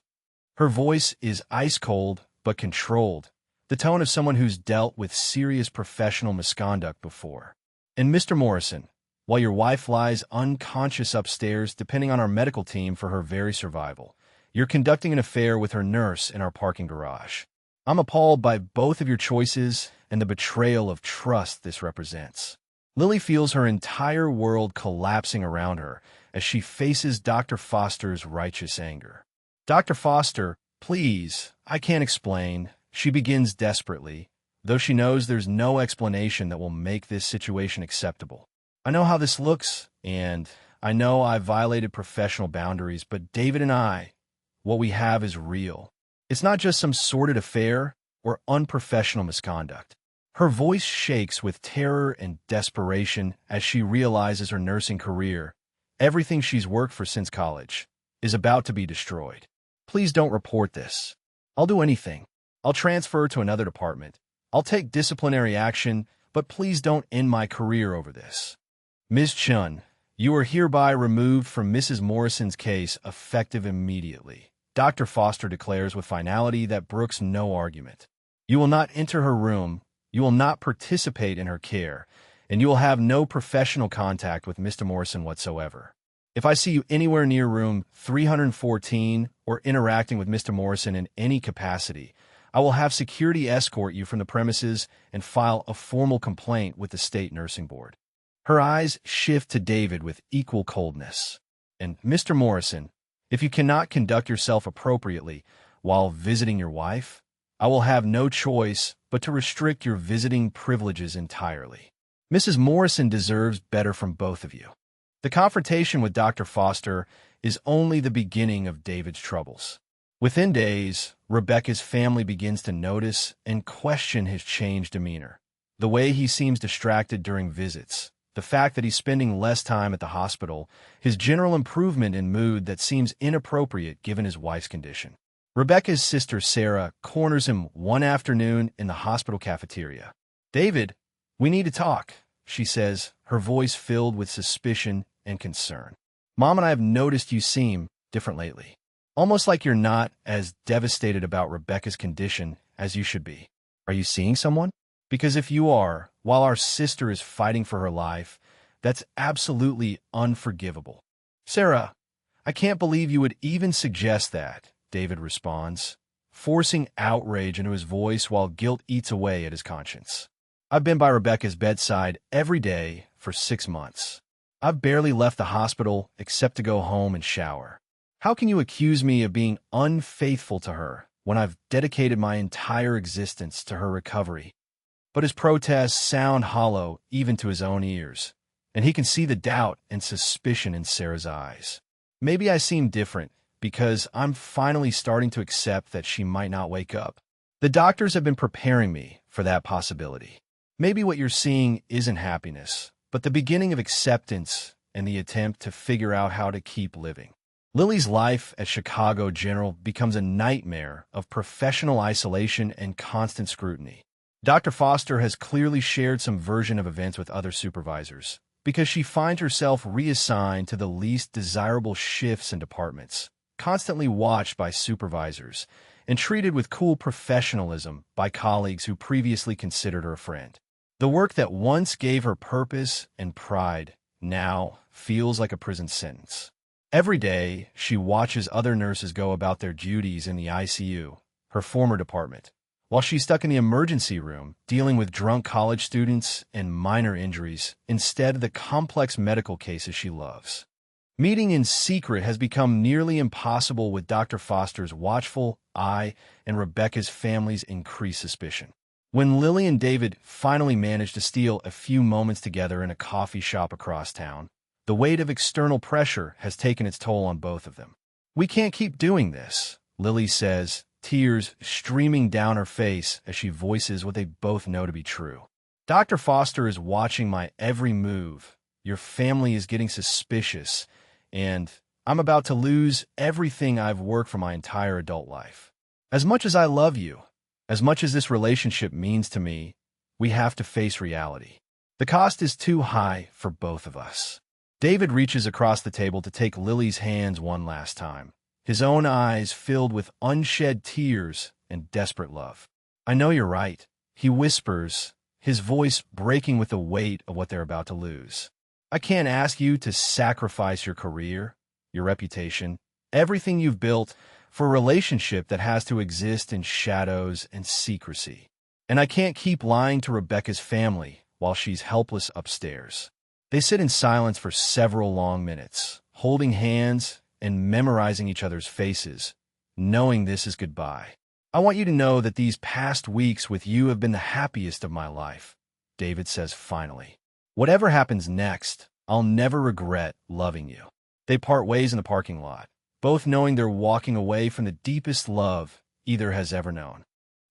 Her voice is ice-cold but controlled, the tone of someone who's dealt with serious professional misconduct before. And Mr. Morrison, while your wife lies unconscious upstairs depending on our medical team for her very survival, you're conducting an affair with her nurse in our parking garage. I'm appalled by both of your choices and the betrayal of trust this represents. Lily feels her entire world collapsing around her as she faces Dr. Foster's righteous anger. Dr. Foster, please, I can't explain, she begins desperately, though she knows there's no explanation that will make this situation acceptable. I know how this looks, and I know I've violated professional boundaries, but David and I, what we have is real. It's not just some sordid affair or unprofessional misconduct. Her voice shakes with terror and desperation as she realizes her nursing career, everything she's worked for since college, is about to be destroyed. Please don't report this. I'll do anything. I'll transfer to another department. I'll take disciplinary action, but please don't end my career over this. Ms. Chun, you are hereby removed from Mrs. Morrison's case effective immediately. Dr. Foster declares with finality that brooks no argument. You will not enter her room, you will not participate in her care, and you will have no professional contact with Mr. Morrison whatsoever. If I see you anywhere near room 314 or interacting with Mr. Morrison in any capacity, I will have security escort you from the premises and file a formal complaint with the state nursing board. Her eyes shift to David with equal coldness. And Mr. Morrison, if you cannot conduct yourself appropriately while visiting your wife, I will have no choice but to restrict your visiting privileges entirely. Mrs. Morrison deserves better from both of you. The confrontation with Dr. Foster is only the beginning of David's troubles. Within days, Rebecca's family begins to notice and question his changed demeanor. The way he seems distracted during visits, the fact that he's spending less time at the hospital, his general improvement in mood that seems inappropriate given his wife's condition. Rebecca's sister Sarah corners him one afternoon in the hospital cafeteria. "David, we need to talk," she says, her voice filled with suspicion and concern. "Mom and I have noticed you seem different lately. Almost like you're not as devastated about Rebecca's condition as you should be. Are you seeing someone? Because if you are, while our sister is fighting for her life, that's absolutely unforgivable." "Sarah, I can't believe you would even suggest that," David responds, forcing outrage into his voice while guilt eats away at his conscience. "I've been by Rebecca's bedside every day for 6 months. I've barely left the hospital except to go home and shower. How can you accuse me of being unfaithful to her when I've dedicated my entire existence to her recovery?" But his protests sound hollow even to his own ears, and he can see the doubt and suspicion in Sarah's eyes. "Maybe I seem different because I'm finally starting to accept that she might not wake up. The doctors have been preparing me for that possibility. Maybe what you're seeing isn't happiness, but the beginning of acceptance and the attempt to figure out how to keep living." Lily's life at Chicago General becomes a nightmare of professional isolation and constant scrutiny. Dr. Foster has clearly shared some version of events with other supervisors because she finds herself reassigned to the least desirable shifts and departments, constantly watched by supervisors, and treated with cool professionalism by colleagues who previously considered her a friend. The work that once gave her purpose and pride now feels like a prison sentence. Every day, she watches other nurses go about their duties in the ICU, her former department, while she's stuck in the emergency room dealing with drunk college students and minor injuries instead of the complex medical cases she loves. Meeting in secret has become nearly impossible with Dr. Foster's watchful eye and Rebecca's family's increased suspicion. When Lily and David finally manage to steal a few moments together in a coffee shop across town, the weight of external pressure has taken its toll on both of them. "We can't keep doing this," Lily says, tears streaming down her face as she voices what they both know to be true. "Dr. Foster is watching my every move. Your family is getting suspicious, and I'm about to lose everything I've worked for my entire adult life. As much as I love you, as much as this relationship means to me, we have to face reality. The cost is too high for both of us." David reaches across the table to take Lily's hands one last time, his own eyes filled with unshed tears and desperate love. "I know you're right," he whispers, his voice breaking with the weight of what they're about to lose. "I can't ask you to sacrifice your career, your reputation, everything you've built for a relationship that has to exist in shadows and secrecy. And I can't keep lying to Rebecca's family while she's helpless upstairs." They sit in silence for several long minutes, holding hands and memorizing each other's faces, knowing this is goodbye. "I want you to know that these past weeks with you have been the happiest of my life," David says finally. "Whatever happens next, I'll never regret loving you." They part ways in the parking lot, both knowing they're walking away from the deepest love either has ever known.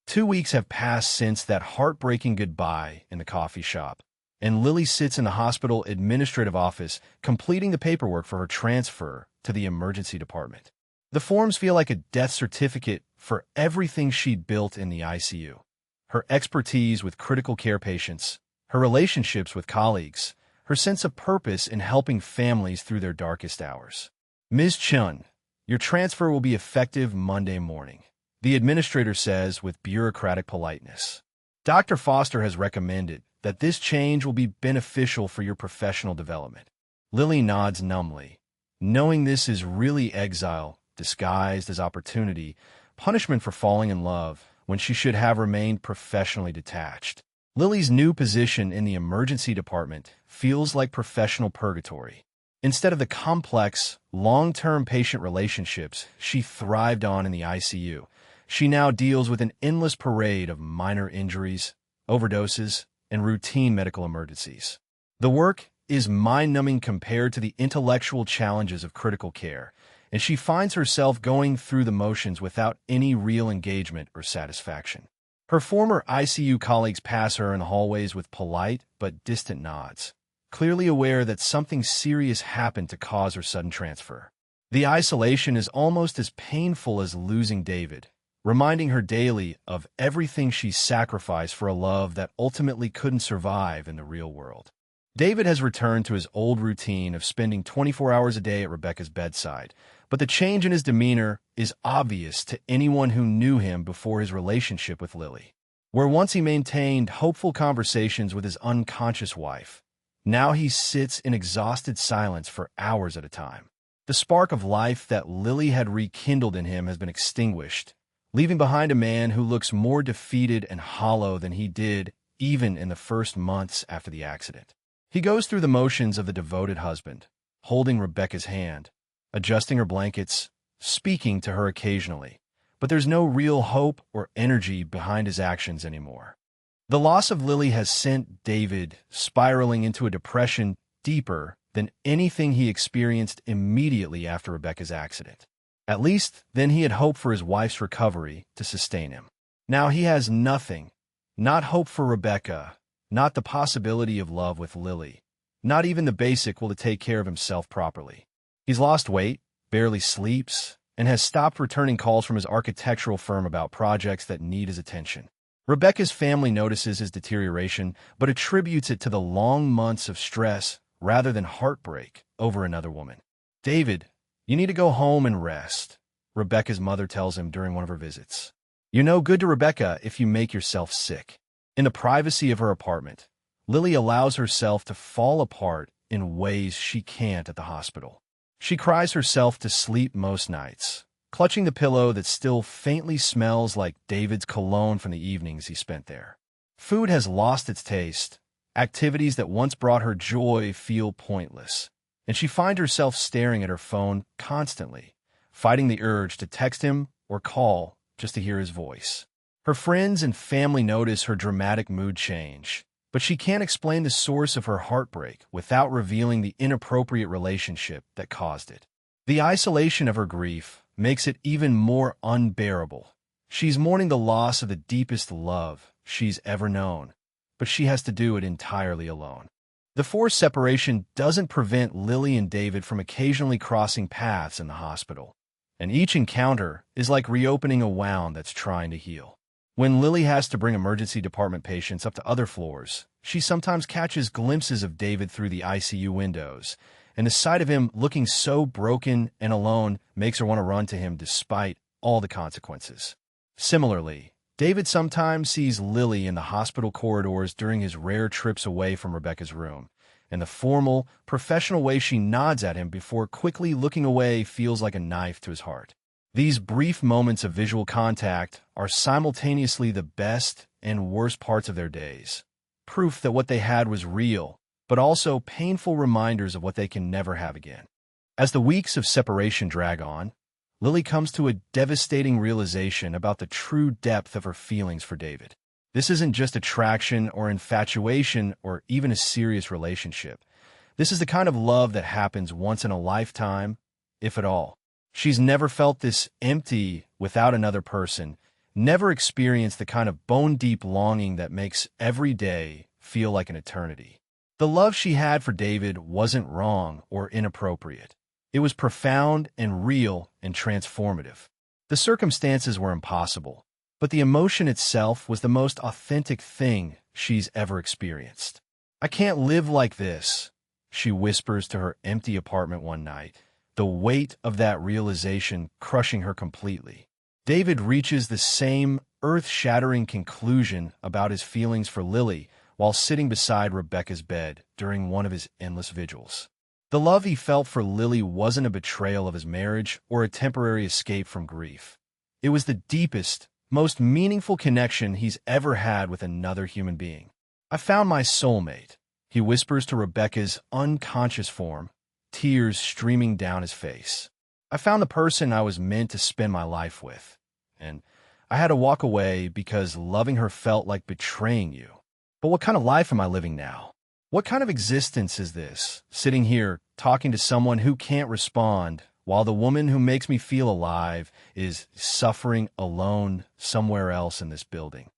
2 weeks have passed since that heartbreaking goodbye in the coffee shop, and Lily sits in the hospital administrative office completing the paperwork for her transfer to the emergency department. The forms feel like a death certificate for everything she'd built in the ICU. Her expertise with critical care patients, her relationships with colleagues, her sense of purpose in helping families through their darkest hours. "Ms. Chun, your transfer will be effective Monday morning," the administrator says with bureaucratic politeness. "Dr. Foster has recommended that this change will be beneficial for your professional development." Lily nods numbly, knowing this is really exile disguised as opportunity, punishment for falling in love when she should have remained professionally detached. Lily's new position in the emergency department feels like professional purgatory. Instead of the complex, long-term patient relationships she thrived on in the ICU, she now deals with an endless parade of minor injuries, overdoses, and routine medical emergencies. The work is mind-numbing compared to the intellectual challenges of critical care, and she finds herself going through the motions without any real engagement or satisfaction. Her former ICU colleagues pass her in the hallways with polite but distant nods, clearly aware that something serious happened to cause her sudden transfer. The isolation is almost as painful as losing David, reminding her daily of everything she sacrificed for a love that ultimately couldn't survive in the real world. David has returned to his old routine of spending 24 hours a day at Rebecca's bedside, but the change in his demeanor is obvious to anyone who knew him before his relationship with Lily. Where once he maintained hopeful conversations with his unconscious wife, now he sits in exhausted silence for hours at a time. The spark of life that Lily had rekindled in him has been extinguished, leaving behind a man who looks more defeated and hollow than he did even in the first months after the accident. He goes through the motions of the devoted husband, holding Rebecca's hand, adjusting her blankets, speaking to her occasionally, but there's no real hope or energy behind his actions anymore. The loss of Lily has sent David spiraling into a depression deeper than anything he experienced immediately after Rebecca's accident. At least then he had hoped for his wife's recovery to sustain him. Now he has nothing, not hope for Rebecca, not the possibility of love with Lily, not even the basic will to take care of himself properly. He's lost weight, barely sleeps, and has stopped returning calls from his architectural firm about projects that need his attention. Rebecca's family notices his deterioration, but attributes it to the long months of stress rather than heartbreak over another woman. "David, you need to go home and rest," Rebecca's mother tells him during one of her visits. "You're no good to Rebecca if you make yourself sick." In the privacy of her apartment, Lily allows herself to fall apart in ways she can't at the hospital. She cries herself to sleep most nights, clutching the pillow that still faintly smells like David's cologne from the evenings he spent there. Food has lost its taste. Activities that once brought her joy feel pointless, and she finds herself staring at her phone constantly, fighting the urge to text him or call just to hear his voice. Her friends and family notice her dramatic mood change, but she can't explain the source of her heartbreak without revealing the inappropriate relationship that caused it. The isolation of her grief makes it even more unbearable. She's mourning the loss of the deepest love she's ever known, but she has to do it entirely alone. The forced separation doesn't prevent Lily and David from occasionally crossing paths in the hospital, and each encounter is like reopening a wound that's trying to heal. When Lily has to bring emergency department patients up to other floors, she sometimes catches glimpses of David through the ICU windows, and the sight of him looking so broken and alone makes her want to run to him despite all the consequences. Similarly, David sometimes sees Lily in the hospital corridors during his rare trips away from Rebecca's room, and the formal, professional way she nods at him before quickly looking away feels like a knife to his heart. These brief moments of visual contact are simultaneously the best and worst parts of their days, proof that what they had was real, but also painful reminders of what they can never have again. As the weeks of separation drag on, Lily comes to a devastating realization about the true depth of her feelings for David. This isn't just attraction or infatuation or even a serious relationship. This is the kind of love that happens once in a lifetime, if at all. She's never felt this empty without another person, never experienced the kind of bone-deep longing that makes every day feel like an eternity. The love she had for David wasn't wrong or inappropriate. It was profound and real and transformative. The circumstances were impossible, but the emotion itself was the most authentic thing she's ever experienced. "I can't live like this," she whispers to her empty apartment one night, the weight of that realization crushing her completely. David reaches the same earth-shattering conclusion about his feelings for Lily while sitting beside Rebecca's bed during one of his endless vigils. The love he felt for Lily wasn't a betrayal of his marriage or a temporary escape from grief. It was the deepest, most meaningful connection he's ever had with another human being. "I found my soulmate," he whispers to Rebecca's unconscious form, tears streaming down his face. "I found the person I was meant to spend my life with, and I had to walk away because loving her felt like betraying you. But what kind of life am I living now? What kind of existence is this, sitting here talking to someone who can't respond, while the woman who makes me feel alive is suffering alone somewhere else in this building?"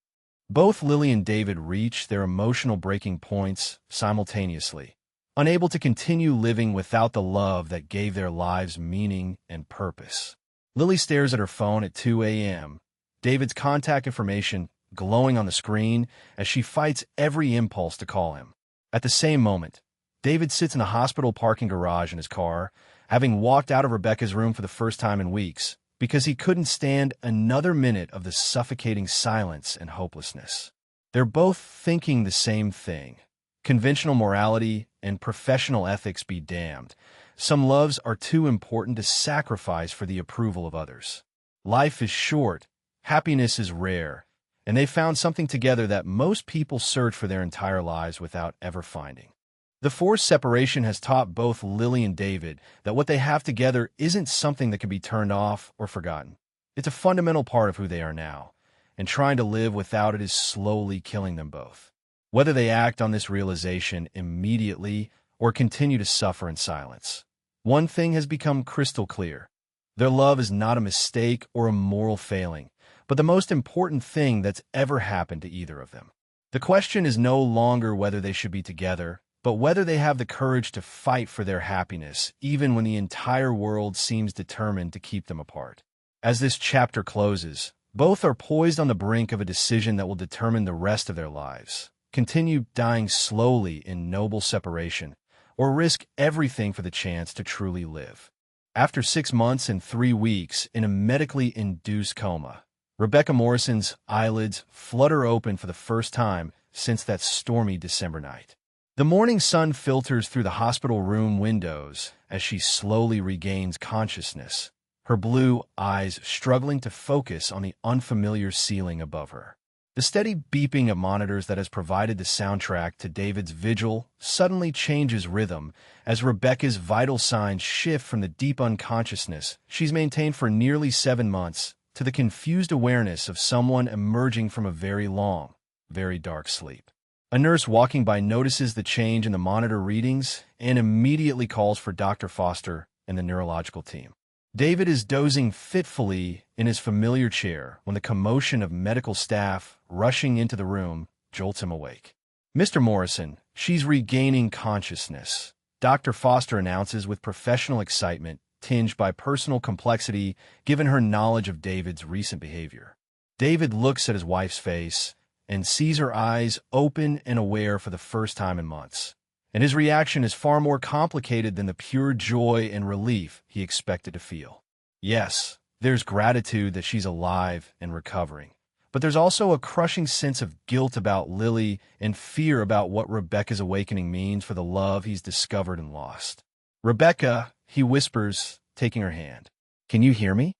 Both Lily and David reach their emotional breaking points simultaneously, unable to continue living without the love that gave their lives meaning and purpose. Lily stares at her phone at 2 a.m., David's contact information glowing on the screen as she fights every impulse to call him. At the same moment, David sits in a hospital parking garage in his car, having walked out of Rebecca's room for the first time in weeks, because he couldn't stand another minute of the suffocating silence and hopelessness. They're both thinking the same thing. Conventional morality and professional ethics be damned. Some loves are too important to sacrifice for the approval of others. Life is short, happiness is rare, and they found something together that most people search for their entire lives without ever finding. The forced separation has taught both Lily and David that what they have together isn't something that can be turned off or forgotten. It's a fundamental part of who they are now, and trying to live without it is slowly killing them both. Whether they act on this realization immediately or continue to suffer in silence, one thing has become crystal clear. Their love is not a mistake or a moral failing, but the most important thing that's ever happened to either of them. The question is no longer whether they should be together, but whether they have the courage to fight for their happiness, even when the entire world seems determined to keep them apart. As this chapter closes, both are poised on the brink of a decision that will determine the rest of their lives. Continue dying slowly in noble separation, or risk everything for the chance to truly live. After 6 months and 3 weeks in a medically induced coma, Rebecca Morrison's eyelids flutter open for the first time since that stormy December night. The morning sun filters through the hospital room windows as she slowly regains consciousness, her blue eyes struggling to focus on the unfamiliar ceiling above her. The steady beeping of monitors that has provided the soundtrack to David's vigil suddenly changes rhythm as Rebecca's vital signs shift from the deep unconsciousness she's maintained for nearly 7 months to the confused awareness of someone emerging from a very long, very dark sleep. A nurse walking by notices the change in the monitor readings and immediately calls for Dr. Foster and the neurological team. David is dozing fitfully in his familiar chair when the commotion of medical staff rushing into the room jolts him awake. "Mr. Morrison, she's regaining consciousness," Dr. Foster announces with professional excitement tinged by personal complexity given her knowledge of David's recent behavior. David looks at his wife's face and sees her eyes open and aware for the first time in months. And his reaction is far more complicated than the pure joy and relief he expected to feel. "Yes, There's gratitude that she's alive and recovering. But there's also a crushing sense of guilt about Lily and fear about what Rebecca's awakening means for the love he's discovered and lost. "Rebecca," he whispers, taking her hand. "Can you hear me?"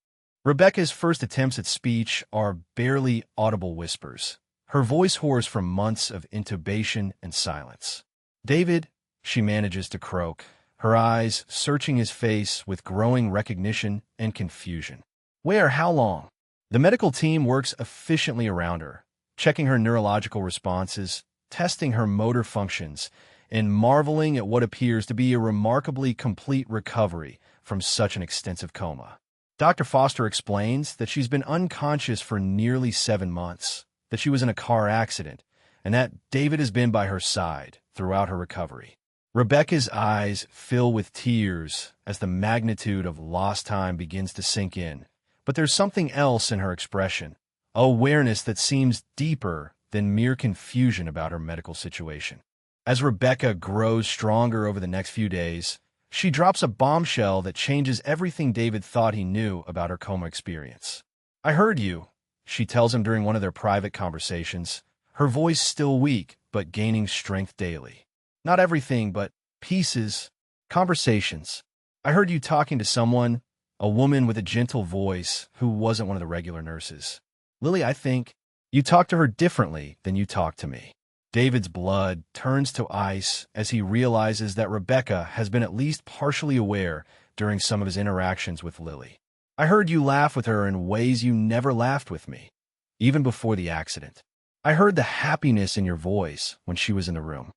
Rebecca's first attempts at speech are barely audible whispers, her voice hoarse from months of intubation and silence. "David," she manages to croak, her eyes searching his face with growing recognition and confusion. "Where? How long?" The medical team works efficiently around her, checking her neurological responses, testing her motor functions, and marveling at what appears to be a remarkably complete recovery from such an extensive coma. Dr. Foster explains that she's been unconscious for nearly 7 months, that she was in a car accident, and that David has been by her side throughout her recovery. Rebecca's eyes fill with tears as the magnitude of lost time begins to sink in, but there's something else in her expression, awareness that seems deeper than mere confusion about her medical situation. As Rebecca grows stronger over the next few days, she drops a bombshell that changes everything David thought he knew about her coma experience. "I heard you," she tells him during one of their private conversations, her voice still weak but gaining strength daily. "Not everything, but pieces. Conversations. I heard you talking to someone, a woman with a gentle voice who wasn't one of the regular nurses. Lily, I think you talked to her differently than you talked to me." David's blood turns to ice as he realizes that Rebecca has been at least partially aware during some of his interactions with Lily. "I heard you laugh with her in ways you never laughed with me, even before the accident. I heard the happiness in your voice when she was in the room."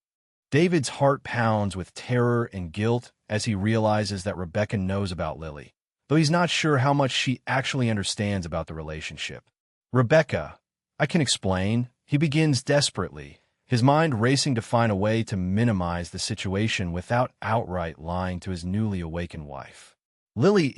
David's heart pounds with terror and guilt as he realizes that Rebecca knows about Lily, though he's not sure how much she actually understands about the relationship. "Rebecca, I can explain," he begins desperately, his mind racing to find a way to minimize the situation without outright lying to his newly awakened wife. "Lily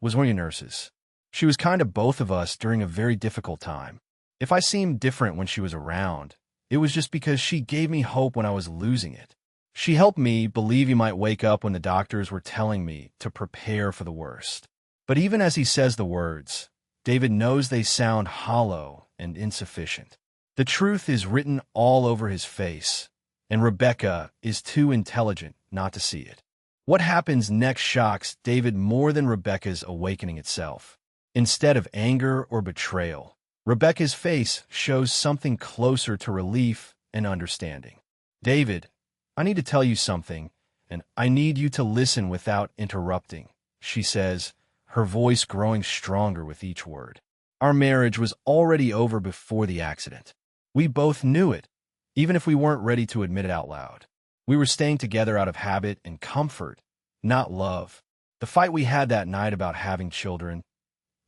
was one of your nurses. She was kind of both of us during a very difficult time. If I seemed different when she was around, it was just because she gave me hope when I was losing it. She helped me believe you might wake up when the doctors were telling me to prepare for the worst." But even as he says the words, David knows they sound hollow and insufficient. The truth is written all over his face, and Rebecca is too intelligent not to see it. What happens next shocks David more than Rebecca's awakening itself. Instead of anger or betrayal, Rebecca's face shows something closer to relief and understanding. "David, I need to tell you something, and I need you to listen without interrupting," she says, her voice growing stronger with each word. "Our marriage was already over before the accident. We both knew it, even if we weren't ready to admit it out loud. We were staying together out of habit and comfort, not love. The fight we had that night about having children,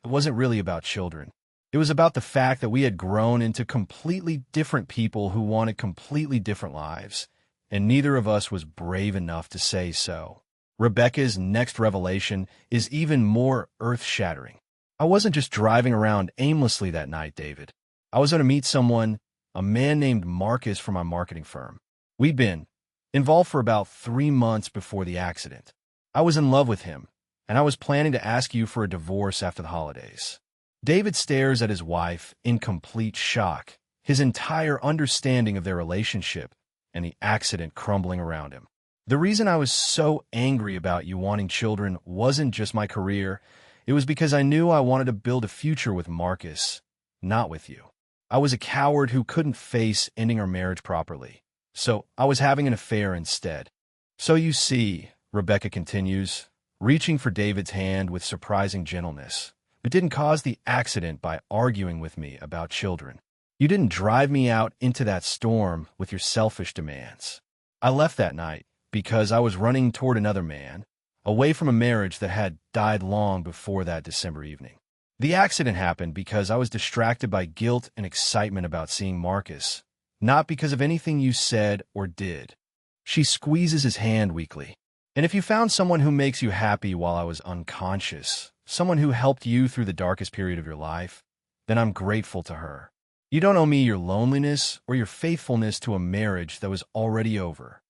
it wasn't really about children. It was about the fact that we had grown into completely different people who wanted completely different lives, and neither of us was brave enough to say so." Rebecca's next revelation is even more earth-shattering. "I wasn't just driving around aimlessly that night, David. I was going to meet someone, a man named Marcus from my marketing firm. We'd been involved for about 3 months before the accident. I was in love with him, and I was planning to ask you for a divorce after the holidays." David stares at his wife in complete shock, his entire understanding of their relationship and the accident crumbling around him. "The reason I was so angry about you wanting children wasn't just my career. It was because I knew I wanted to build a future with Marcus, not with you. I was a coward who couldn't face ending our marriage properly, so I was having an affair instead." "So you see," Rebecca continues, reaching for David's hand with surprising gentleness, "you didn't cause the accident by arguing with me about children. You didn't drive me out into that storm with your selfish demands. I left that night because I was running toward another man, away from a marriage that had died long before that December evening. The accident happened because I was distracted by guilt and excitement about seeing Marcus, not because of anything you said or did." She squeezes his hand weakly. "And if you found someone who makes you happy while I was unconscious, someone who helped you through the darkest period of your life, then I'm grateful to her. You don't owe me your loneliness or your faithfulness to a marriage that was already over."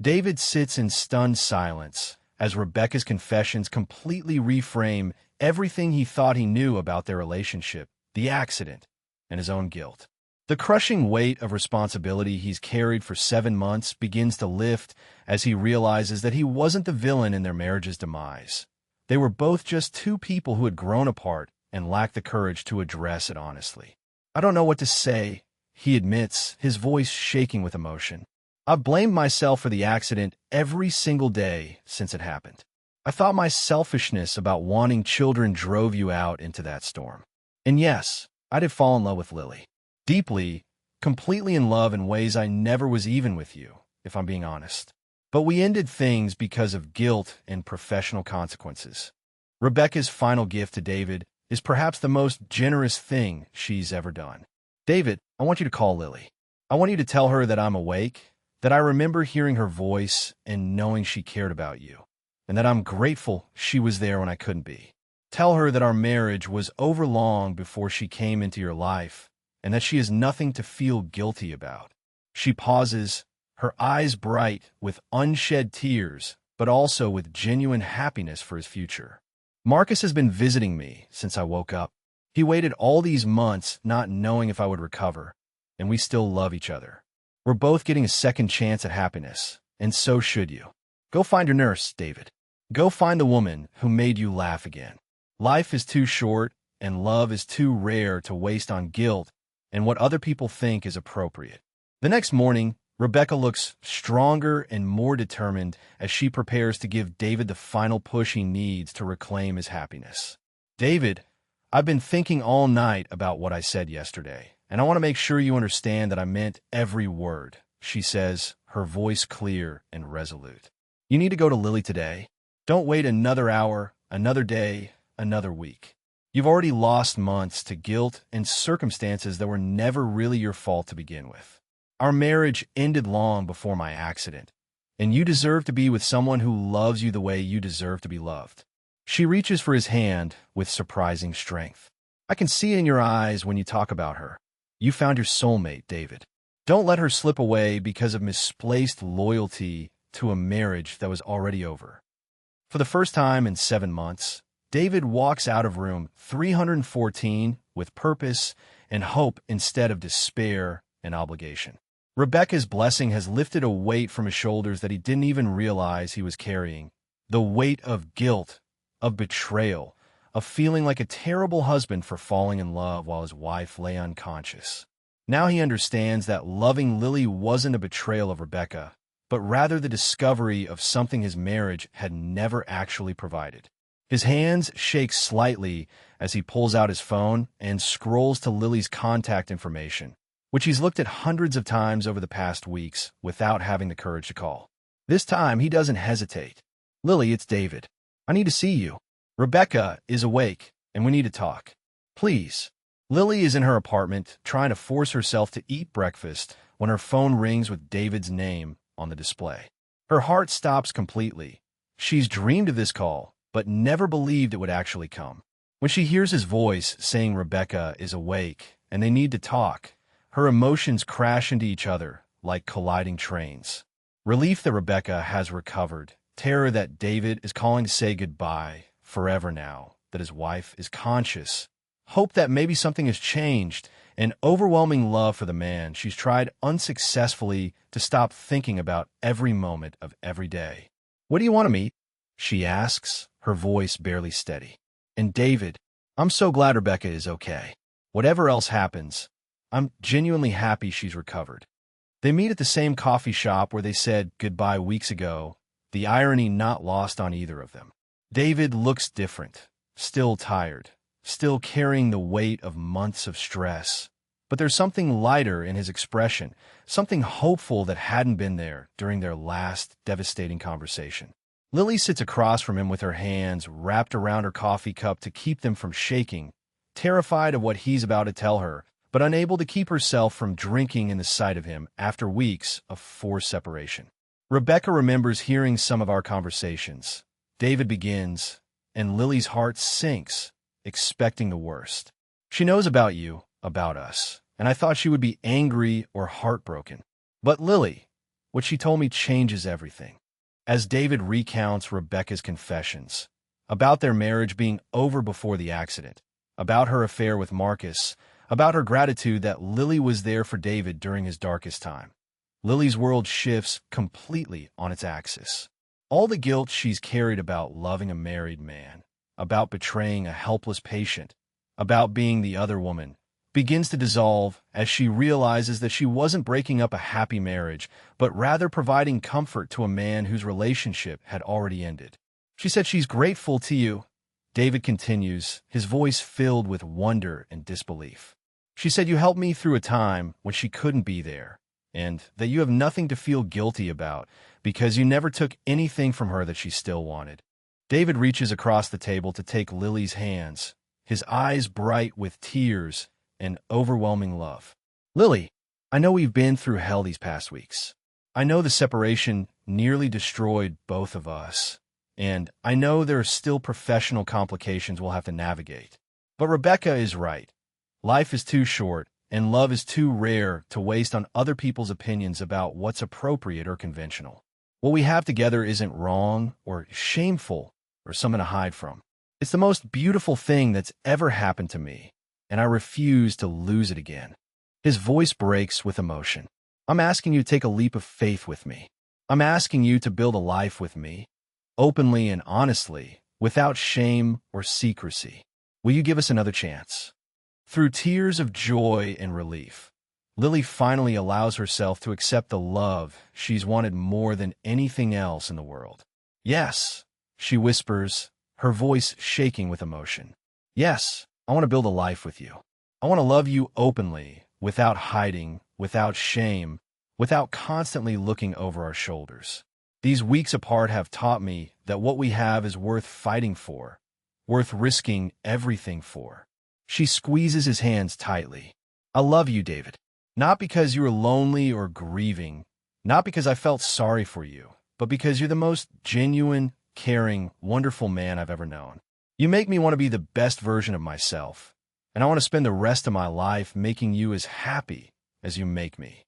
David sits in stunned silence as Rebecca's confessions completely reframe everything he thought he knew about their relationship, the accident, and his own guilt. The crushing weight of responsibility he's carried for 7 months begins to lift as he realizes that he wasn't the villain in their marriage's demise. They were both just two people who had grown apart and lacked the courage to address it honestly. "I don't know what to say," he admits, his voice shaking with emotion. "I've blamed myself for the accident every single day since it happened. I thought my selfishness about wanting children drove you out into that storm. And yes, I did fall in love with Lily. Deeply, completely in love in ways I never was even with you, if I'm being honest. But we ended things because of guilt and professional consequences." Rebecca's final gift to David is perhaps the most generous thing she's ever done. "David, I want you to call Lily. I want you to tell her that I'm awake, that I remember hearing her voice and knowing she cared about you, and that I'm grateful she was there when I couldn't be. Tell her that our marriage was over long before she came into your life, and that she has nothing to feel guilty about." She pauses, her eyes bright with unshed tears, but also with genuine happiness for his future. "Marcus has been visiting me since I woke up. He waited all these months not knowing if I would recover, and we still love each other. We're both getting a second chance at happiness, and so should you. Go find your nurse, David. Go find the woman who made you laugh again. Life is too short, and love is too rare to waste on guilt and what other people think is appropriate." The next morning, Rebecca looks stronger and more determined as she prepares to give David the final push he needs to reclaim his happiness. "David, I've been thinking all night about what I said yesterday, and I want to make sure you understand that I meant every word," she says, her voice clear and resolute. "You need to go to Lily today. Don't wait another hour, another day, another week. You've already lost months to guilt and circumstances that were never really your fault to begin with. Our marriage ended long before my accident, and you deserve to be with someone who loves you the way you deserve to be loved." She reaches for his hand with surprising strength. "I can see it in your eyes when you talk about her. You found your soulmate, David. Don't let her slip away because of misplaced loyalty to a marriage that was already over." For the first time in 7 months, David walks out of room 314 with purpose and hope instead of despair and obligation. Rebecca's blessing has lifted a weight from his shoulders that he didn't even realize he was carrying. The weight of guilt, of betrayal, of feeling like a terrible husband for falling in love while his wife lay unconscious. Now he understands that loving Lily wasn't a betrayal of Rebecca, but rather the discovery of something his marriage had never actually provided. His hands shake slightly as he pulls out his phone and scrolls to Lily's contact information, which he's looked at hundreds of times over the past weeks without having the courage to call. This time, he doesn't hesitate. "Lily, it's David. I need to see you. Rebecca is awake, and we need to talk. Please." Lily is in her apartment, trying to force herself to eat breakfast when her phone rings with David's name on the display. Her heart stops completely. She's dreamed of this call, but never believed it would actually come. When she hears his voice saying Rebecca is awake and they need to talk, her emotions crash into each other like colliding trains. Relief that Rebecca has recovered, terror that David is calling to say goodbye forever now, that his wife is conscious, hope that maybe something has changed, and overwhelming love for the man she's tried unsuccessfully to stop thinking about every moment of every day. "What do you want to meet?" she asks, her voice barely steady. "And David, I'm so glad Rebecca is okay. Whatever else happens, I'm genuinely happy she's recovered." They meet at the same coffee shop where they said goodbye weeks ago, the irony not lost on either of them. David looks different, still tired, still carrying the weight of months of stress. But there's something lighter in his expression, something hopeful that hadn't been there during their last devastating conversation. Lily sits across from him with her hands wrapped around her coffee cup to keep them from shaking, terrified of what he's about to tell her, but unable to keep herself from drinking in the sight of him after weeks of forced separation. Rebecca remembers hearing some of our conversations. David begins, and Lily's heart sinks, expecting the worst. "She knows about you, about us, and I thought she would be angry or heartbroken. But Lily, what she told me changes everything." As David recounts Rebecca's confessions, about their marriage being over before the accident, about her affair with Marcus, about her gratitude that Lily was there for David during his darkest time. Lily's world shifts completely on its axis. All the guilt she's carried about loving a married man, about betraying a helpless patient, about being the other woman, begins to dissolve as she realizes that she wasn't breaking up a happy marriage, but rather providing comfort to a man whose relationship had already ended. She said, "She's grateful to you," David continues, his voice filled with wonder and disbelief. "She said you helped me through a time when she couldn't be there, and that you have nothing to feel guilty about because you never took anything from her that she still wanted." David reaches across the table to take Lily's hands, his eyes bright with tears and overwhelming love. "Lily, I know we've been through hell these past weeks. I know the separation nearly destroyed both of us, and I know there are still professional complications we'll have to navigate. But Rebecca is right. Life is too short, and love is too rare to waste on other people's opinions about what's appropriate or conventional. What we have together isn't wrong or shameful or something to hide from. It's the most beautiful thing that's ever happened to me, and I refuse to lose it again." His voice breaks with emotion. "I'm asking you to take a leap of faith with me. I'm asking you to build a life with me, openly and honestly, without shame or secrecy. Will you give us another chance?" Through tears of joy and relief, Lily finally allows herself to accept the love she's wanted more than anything else in the world. "Yes," she whispers, her voice shaking with emotion. "Yes, I want to build a life with you. I want to love you openly, without hiding, without shame, without constantly looking over our shoulders. These weeks apart have taught me that what we have is worth fighting for, worth risking everything for." She squeezes his hands tightly. "I love you, David. Not because you are lonely or grieving, not because I felt sorry for you, but because you're the most genuine, caring, wonderful man I've ever known. You make me want to be the best version of myself, and I want to spend the rest of my life making you as happy as you make me."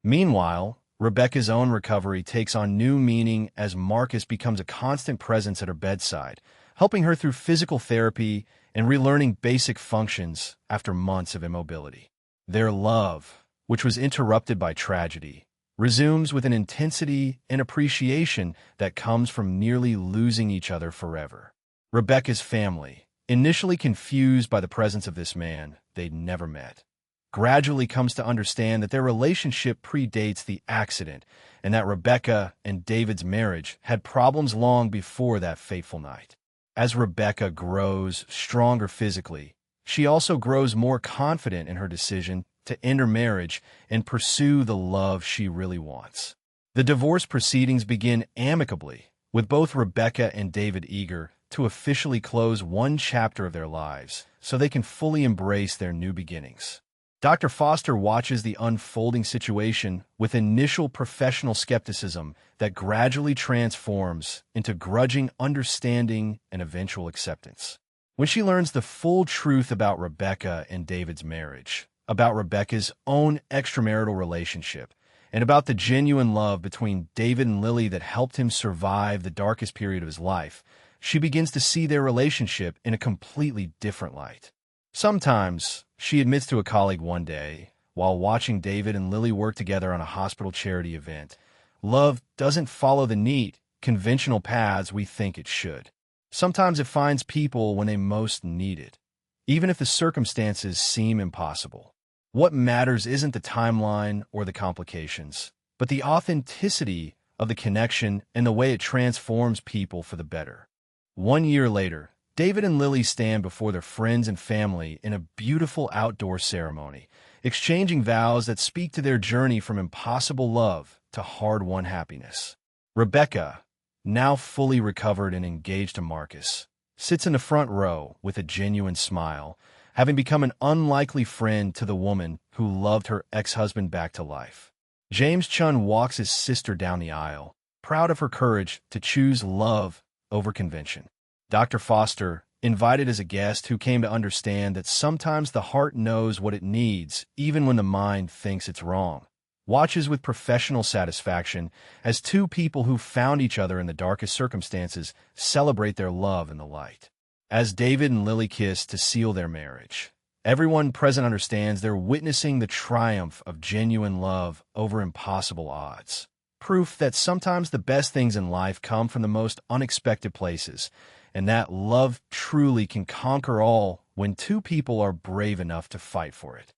Meanwhile, Rebecca's own recovery takes on new meaning as Marcus becomes a constant presence at her bedside, helping her through physical therapy and relearning basic functions after months of immobility. Their love, which was interrupted by tragedy, resumes with an intensity and appreciation that comes from nearly losing each other forever. Rebecca's family, initially confused by the presence of this man they'd never met, gradually comes to understand that their relationship predates the accident and that Rebecca and David's marriage had problems long before that fateful night. As Rebecca grows stronger physically, she also grows more confident in her decision to end her marriage and pursue the love she really wants. The divorce proceedings begin amicably, with both Rebecca and David eager to officially close one chapter of their lives so they can fully embrace their new beginnings. Dr. Foster watches the unfolding situation with initial professional skepticism that gradually transforms into grudging understanding and eventual acceptance. When she learns the full truth about Rebecca and David's marriage, about Rebecca's own extramarital relationship, and about the genuine love between David and Lily that helped him survive the darkest period of his life, she begins to see their relationship in a completely different light. Sometimes, she admits to a colleague one day, while watching David and Lily work together on a hospital charity event, love doesn't follow the neat, conventional paths we think it should. Sometimes it finds people when they most need it, even if the circumstances seem impossible. What matters isn't the timeline or the complications, but the authenticity of the connection and the way it transforms people for the better. 1 year later, David and Lily stand before their friends and family in a beautiful outdoor ceremony, exchanging vows that speak to their journey from impossible love to hard-won happiness. Rebecca, now fully recovered and engaged to Marcus, sits in the front row with a genuine smile, having become an unlikely friend to the woman who loved her ex-husband back to life. James Chun walks his sister down the aisle, proud of her courage to choose love over convention. Dr. Foster, invited as a guest who came to understand that sometimes the heart knows what it needs even when the mind thinks it's wrong, watches with professional satisfaction as two people who found each other in the darkest circumstances celebrate their love in the light. As David and Lily kiss to seal their marriage, everyone present understands they're witnessing the triumph of genuine love over impossible odds. Proof that sometimes the best things in life come from the most unexpected places, and that love truly can conquer all when two people are brave enough to fight for it.